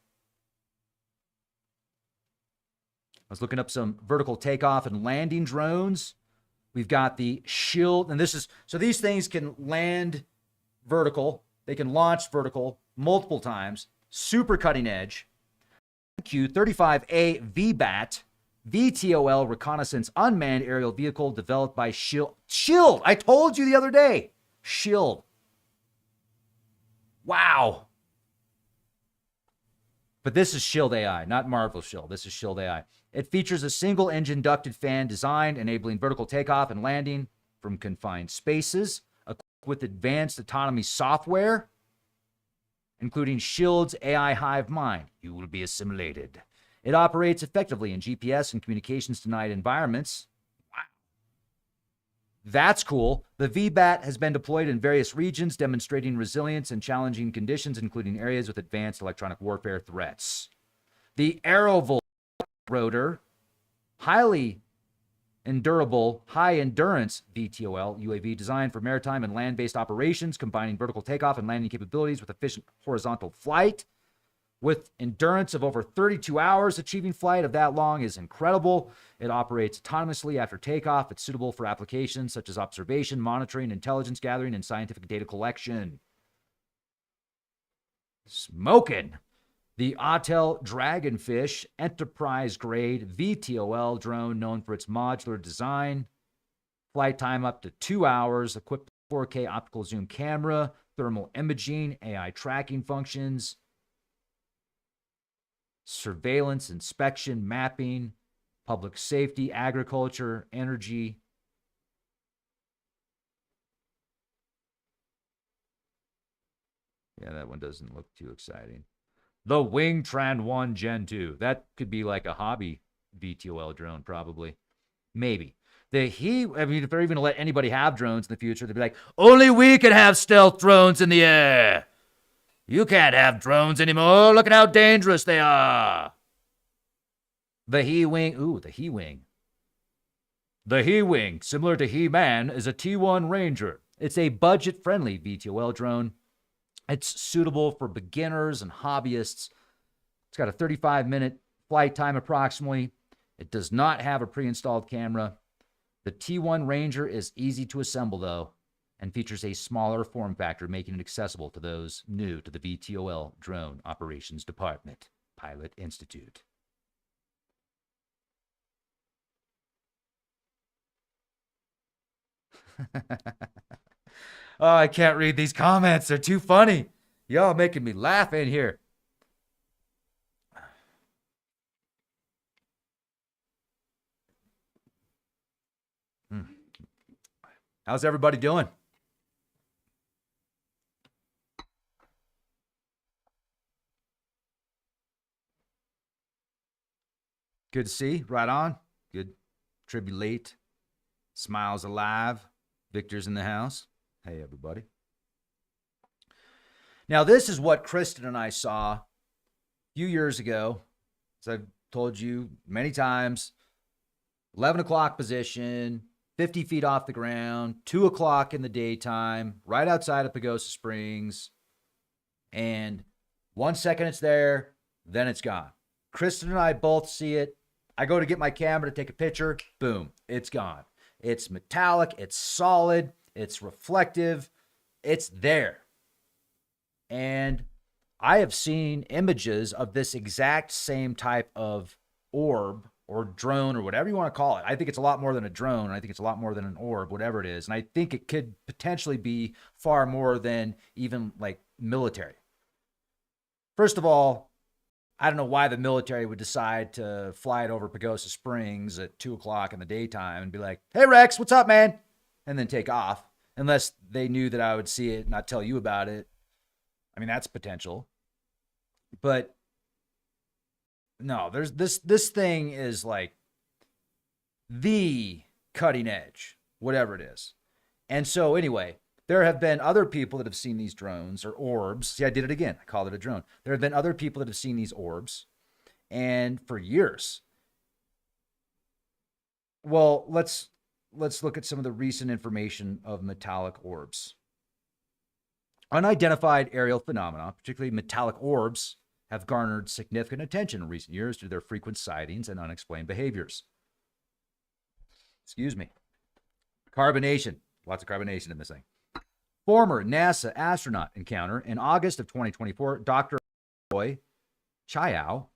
I was looking up some vertical takeoff and landing drones. We've got the Shield, and so these things can land vertical. They can launch vertical multiple times. Super cutting edge. Q-35A VBAT, VTOL reconnaissance unmanned aerial vehicle developed by Shield. Shield! I told you the other day. Shield. Wow. But this is Shield AI, not Marvel Shield. This is Shield AI. It features a single engine ducted fan design enabling vertical takeoff and landing from confined spaces, equipped with advanced autonomy software, including Shield's AI Hive Mind. You will be assimilated. It operates effectively in GPS and communications denied environments. Wow. That's cool. The VBAT has been deployed in various regions, demonstrating resilience in challenging conditions, including areas with advanced electronic warfare threats. The Aerovolt rotor, highly endurable, high-endurance VTOL UAV designed for maritime and land-based operations, combining vertical takeoff and landing capabilities with efficient horizontal flight. With endurance of over 32 hours, achieving flight of that long is incredible. It operates autonomously after takeoff. It's suitable for applications such as observation, monitoring, intelligence gathering, and scientific data collection. Smoking. The Autel Dragonfish enterprise-grade VTOL drone, known for its modular design. Flight time up to 2 hours, equipped with 4K optical zoom camera, thermal imaging, AI tracking functions, surveillance, inspection, mapping, public safety, agriculture, energy. Yeah, that one doesn't look too exciting. The Wingtran 1 Gen 2. That could be like a hobby VTOL drone, probably. Maybe. If they're even going to let anybody have drones in the future, they'd be like, only we can have stealth drones in the air. You can't have drones anymore. Look at how dangerous they are. The He-Wing. Ooh, the He-Wing. The He-Wing, similar to He-Man, is a T1 Ranger. It's a budget-friendly VTOL drone. It's suitable for beginners and hobbyists. It's got a 35-minute flight time approximately. It does not have a pre-installed camera. The T1 Ranger is easy to assemble, though, and features a smaller form factor, making it accessible to those new to the VTOL Drone Operations Department, Pilot Institute. Oh, I can't read these comments. They're too funny. Y'all making me laugh in here. How's everybody doing? Good to see. Right on. Good. Tribulate. Smiles alive. Victor's in the house. Hey, everybody. Now, this is what Kristen and I saw a few years ago. As I've told you many times, 11 o'clock position, 50 feet off the ground, 2 o'clock in the daytime, right outside of Pagosa Springs. And 1 second it's there, then it's gone. Kristen and I both see it. I go to get my camera to take a picture. Boom, it's gone. It's metallic. It's solid. It's reflective. It's there. And I have seen images of this exact same type of orb or drone or whatever you want to call it. I think it's a lot more than a drone. I think it's a lot more than an orb, whatever it is. And I think it could potentially be far more than even like military. First of all, I don't know why the military would decide to fly it over Pagosa Springs at 2 o'clock in the daytime and be like, hey, Rex, what's up, man? And then take off, unless they knew that I would see it and not tell you about it. I mean, that's potential. But no, there's this thing is like the cutting edge, whatever it is. And so anyway, there have been other people that have seen these drones or orbs. See, I did it again. I called it a drone. There have been other people that have seen these orbs, and for years. Well, let's look at some of the recent information of metallic orbs. Unidentified aerial phenomena, particularly metallic orbs, have garnered significant attention in recent years due to their frequent sightings and unexplained behaviors. Excuse me. Carbonation. Lots of carbonation in this thing. Former NASA astronaut encounter in August of 2024, Dr. Roy Chayao,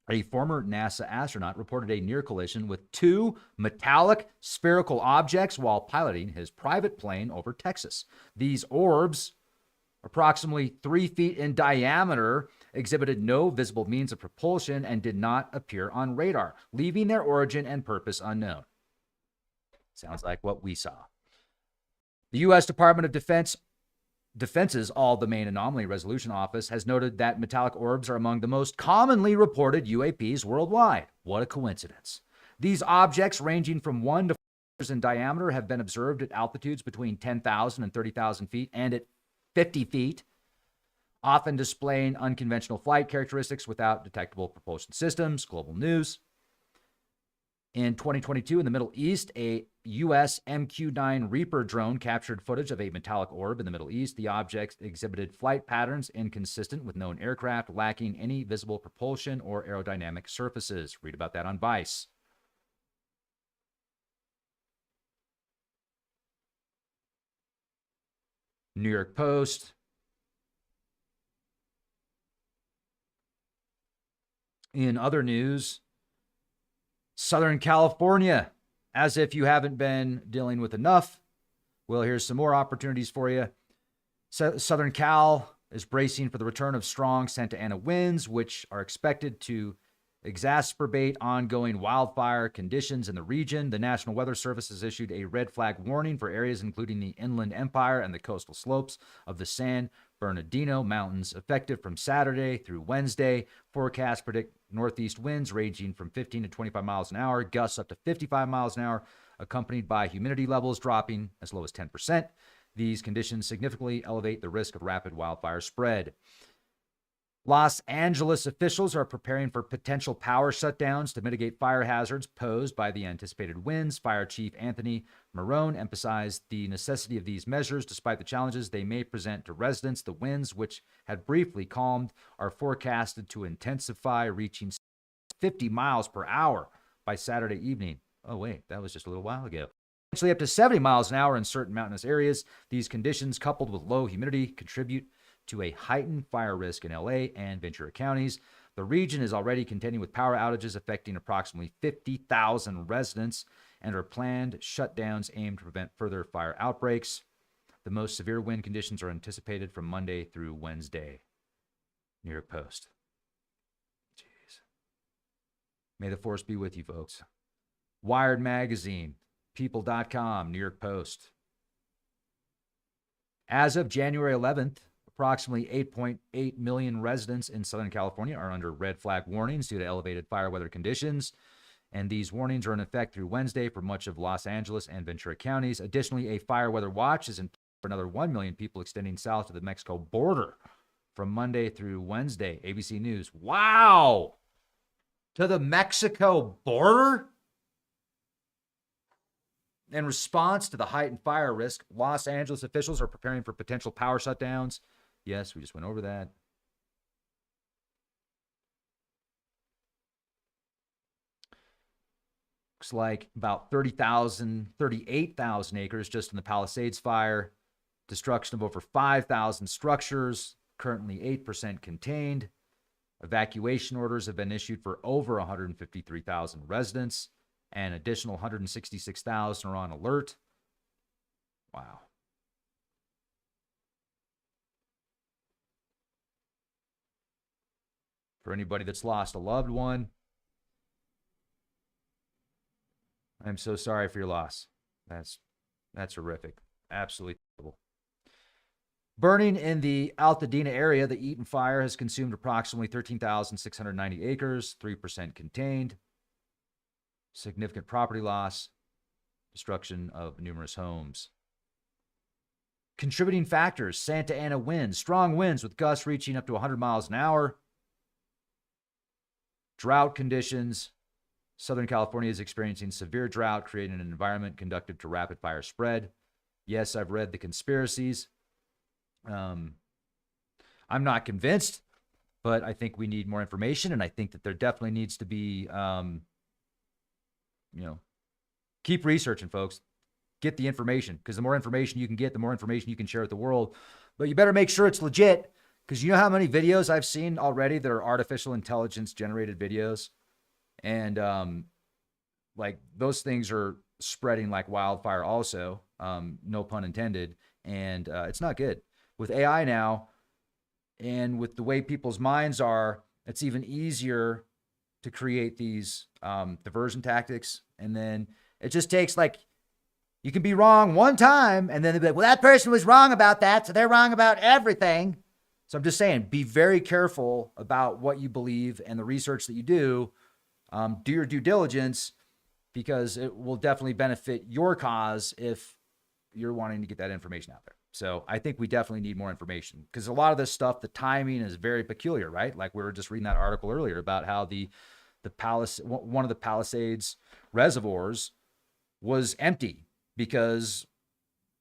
a former NASA astronaut, reported a near collision with two metallic spherical objects while piloting his private plane over Texas. These orbs, approximately 3 feet in diameter, exhibited no visible means of propulsion and did not appear on radar, leaving their origin and purpose unknown. Sounds like what we saw. The U.S. Department of Defense's All-Domain Anomaly Resolution Office has noted that metallic orbs are among the most commonly reported UAPs worldwide. What a coincidence. These objects, ranging from 1 to in diameter have been observed at altitudes between 10,000 and 30,000 feet and at 50 feet, often displaying unconventional flight characteristics without detectable propulsion systems. Global news. In 2022, in the Middle East, a U.S. MQ-9 Reaper drone captured footage of a metallic orb in the Middle East. The object exhibited flight patterns inconsistent with known aircraft, lacking any visible propulsion or aerodynamic surfaces. Read about that on Vice. New York Post. In other news, Southern California, as if you haven't been dealing with enough. Well, here's some more opportunities for you. Southern Cal is bracing for the return of strong Santa Ana winds, which are expected to exacerbate ongoing wildfire conditions in the region. The National Weather Service has issued a red flag warning for areas including the Inland Empire and the coastal slopes of the San Bernardino Mountains, effective from Saturday through Wednesday. Forecasts predict northeast winds ranging from 15 to 25 miles an hour, gusts up to 55 miles an hour, accompanied by humidity levels dropping as low as 10%. These conditions significantly elevate the risk of rapid wildfire spread. Los Angeles officials are preparing for potential power shutdowns to mitigate fire hazards posed by the anticipated winds. Fire Chief Anthony Marone emphasized the necessity of these measures despite the challenges they may present to residents. The winds, which had briefly calmed, are forecasted to intensify, reaching 50 miles per hour by Saturday evening. Oh, wait, that was just a little while ago. Potentially up to 70 miles an hour in certain mountainous areas. These conditions, coupled with low humidity, contribute to a heightened fire risk in LA and Ventura counties. The region is already contending with power outages affecting approximately 50,000 residents and are planned shutdowns aimed to prevent further fire outbreaks. The most severe wind conditions are anticipated from Monday through Wednesday. New York Post. Jeez. May the force be with you, folks. Wired Magazine, People.com, New York Post. As of January 11th, approximately 8.8 million residents in Southern California are under red flag warnings due to elevated fire weather conditions, and these warnings are in effect through Wednesday for much of Los Angeles and Ventura counties. Additionally, a fire weather watch is in for another 1 million people extending south to the Mexico border from Monday through Wednesday. ABC News. Wow! To the Mexico border? In response to the heightened fire risk, Los Angeles officials are preparing for potential power shutdowns. Yes, we just went over that. Looks like about 38,000 acres just in the Palisades fire. Destruction of over 5,000 structures, currently 8% contained. Evacuation orders have been issued for over 153,000 residents, and additional 166,000 are on alert. Wow. For anybody that's lost a loved one, I'm so sorry for your loss. That's horrific. Absolutely terrible. Burning in the Altadena area, the Eaton fire has consumed approximately 13,690 acres, 3% contained. Significant property loss, destruction of numerous homes. Contributing factors: Santa Ana winds, strong winds with gusts reaching up to 100 miles an hour. Drought conditions. Southern California is experiencing severe drought, creating an environment conducive to rapid fire spread. Yes, I've read the conspiracies. I'm not convinced, but I think we need more information, and I think that there definitely needs to be, keep researching, folks. Get the information, because the more information you can get, the more information you can share with the world. But you better make sure it's legit, because you know how many videos I've seen already that are artificial intelligence generated videos, and like those things are spreading like wildfire also, no pun intended, and it's not good. With AI now, and with the way people's minds are, it's even easier to create these diversion tactics. And then it just takes, like, you can be wrong one time, and then they'll be like, well, that person was wrong about that, so they're wrong about everything. So I'm just saying, be very careful about what you believe and the research that you do. Do your due diligence, because it will definitely benefit your cause if you're wanting to get that information out there. So I think we definitely need more information, because a lot of this stuff, the timing is very peculiar, right? Like we were just reading that article earlier about how one of the Palisades reservoirs was empty because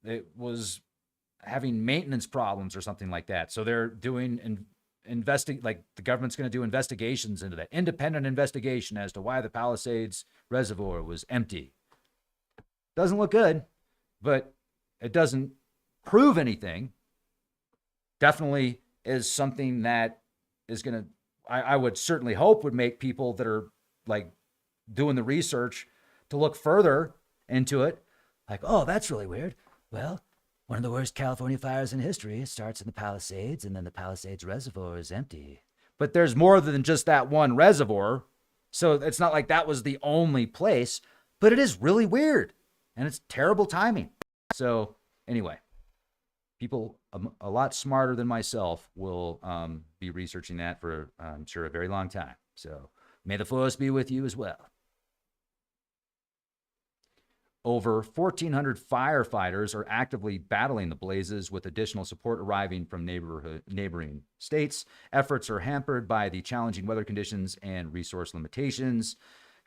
it was having maintenance problems or something like that. So they're doing like the government's going to do investigations into that, independent investigation as to why the Palisades reservoir was empty. Doesn't look good, but it doesn't prove anything. Definitely is something that is going to, I would certainly hope, would make people that are like doing the research to look further into it. Like, oh, that's really weird. Well, one of the worst California fires in history. It starts in the Palisades, and then the Palisades reservoir is empty. But there's more than just that one reservoir. So it's not like that was the only place, but it is really weird, and it's terrible timing. So anyway, people a lot smarter than myself will be researching that for, I'm sure, a very long time. So may the force be with you as well. Over 1,400 firefighters are actively battling the blazes, with additional support arriving from neighboring states. Efforts are hampered by the challenging weather conditions and resource limitations.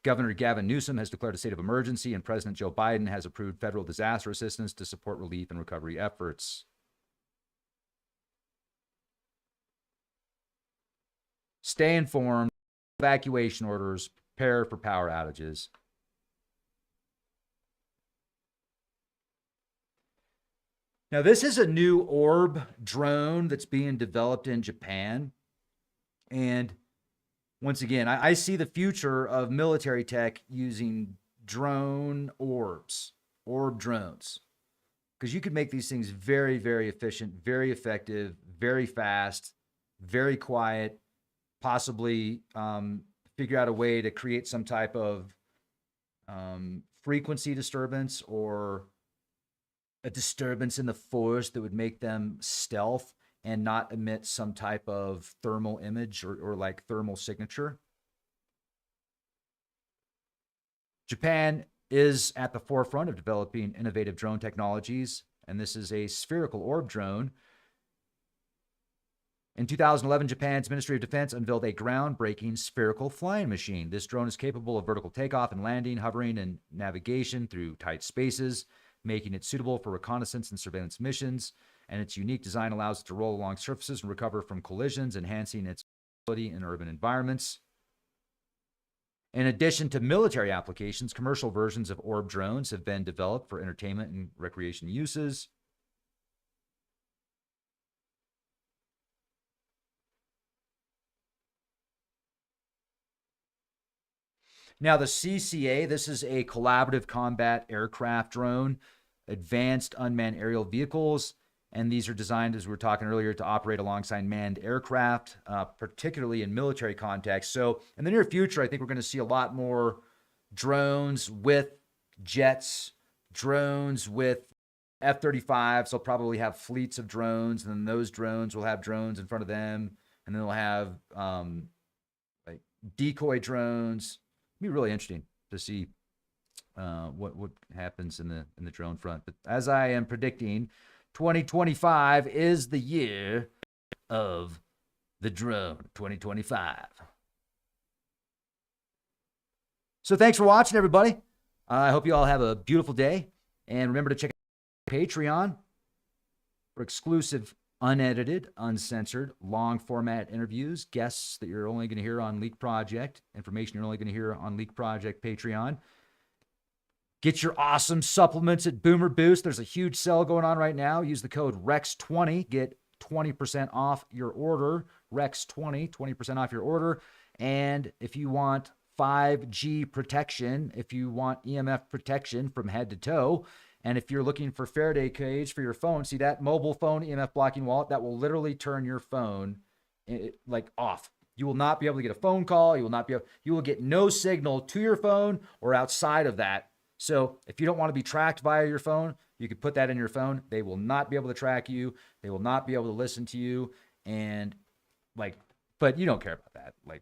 Governor Gavin Newsom has declared a state of emergency, and President Joe Biden has approved federal disaster assistance to support relief and recovery efforts. Stay informed. Evacuation orders. Prepare for power outages. Now, this is a new Orb drone that's being developed in Japan. And once again, I see the future of military tech using drone orbs, orb drones, because you could make these things very, very efficient, very effective, very fast, very quiet, possibly figure out a way to create some type of frequency disturbance or a disturbance in the force that would make them stealth and not emit some type of thermal image or like thermal signature. Japan is at the forefront of developing innovative drone technologies, and this is a spherical orb drone. In 2011, Japan's Ministry of Defense unveiled a groundbreaking spherical flying machine. This drone is capable of vertical takeoff and landing, hovering, and navigation through tight spaces, making it suitable for reconnaissance and surveillance missions. And its unique design allows it to roll along surfaces and recover from collisions, enhancing its ability in urban environments. In addition to military applications, commercial versions of Orb drones have been developed for entertainment and recreation uses. Now, the CCA, this is a collaborative combat aircraft drone, advanced unmanned aerial vehicles, and these are designed, as we were talking earlier, to operate alongside manned aircraft, particularly in military context. So in the near future, I think we're going to see a lot more drones with jets, drones with F-35s. They'll probably have fleets of drones, and then those drones will have drones in front of them, and then they'll have like decoy drones. Be really interesting to see what happens in the drone front. But as I am predicting, 2025 is the year of the drone. 2025. So thanks for watching, everybody. I hope you all have a beautiful day, and remember to check out Patreon for exclusive, unedited, uncensored, long format interviews, guests that you're only going to hear on Leak Project, information you're only going to hear on Leak Project Patreon. Get your awesome supplements at Boomer Boost. There's a huge sale going on right now. Use the code REX20. Get 20% off your order. REX20, 20% off your order. And if you want 5G protection, if you want EMF protection from head to toe, and if you're looking for Faraday cage for your phone, see that mobile phone EMF blocking wallet, that will literally turn your phone like off. You will not be able to get a phone call. You will get no signal to your phone or outside of that. So if you don't want to be tracked via your phone, you could put that in your phone. They will not be able to track you. They will not be able to listen to you. And but you don't care about that. Like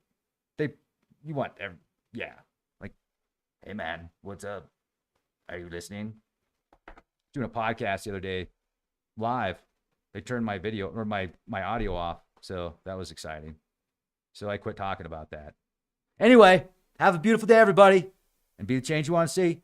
Hey, man, what's up? Are you listening? Doing a podcast the other day, live. They turned my video or my audio off, so that was exciting. So I quit talking about that. Anyway, have a beautiful day, everybody, and be the change you want to see.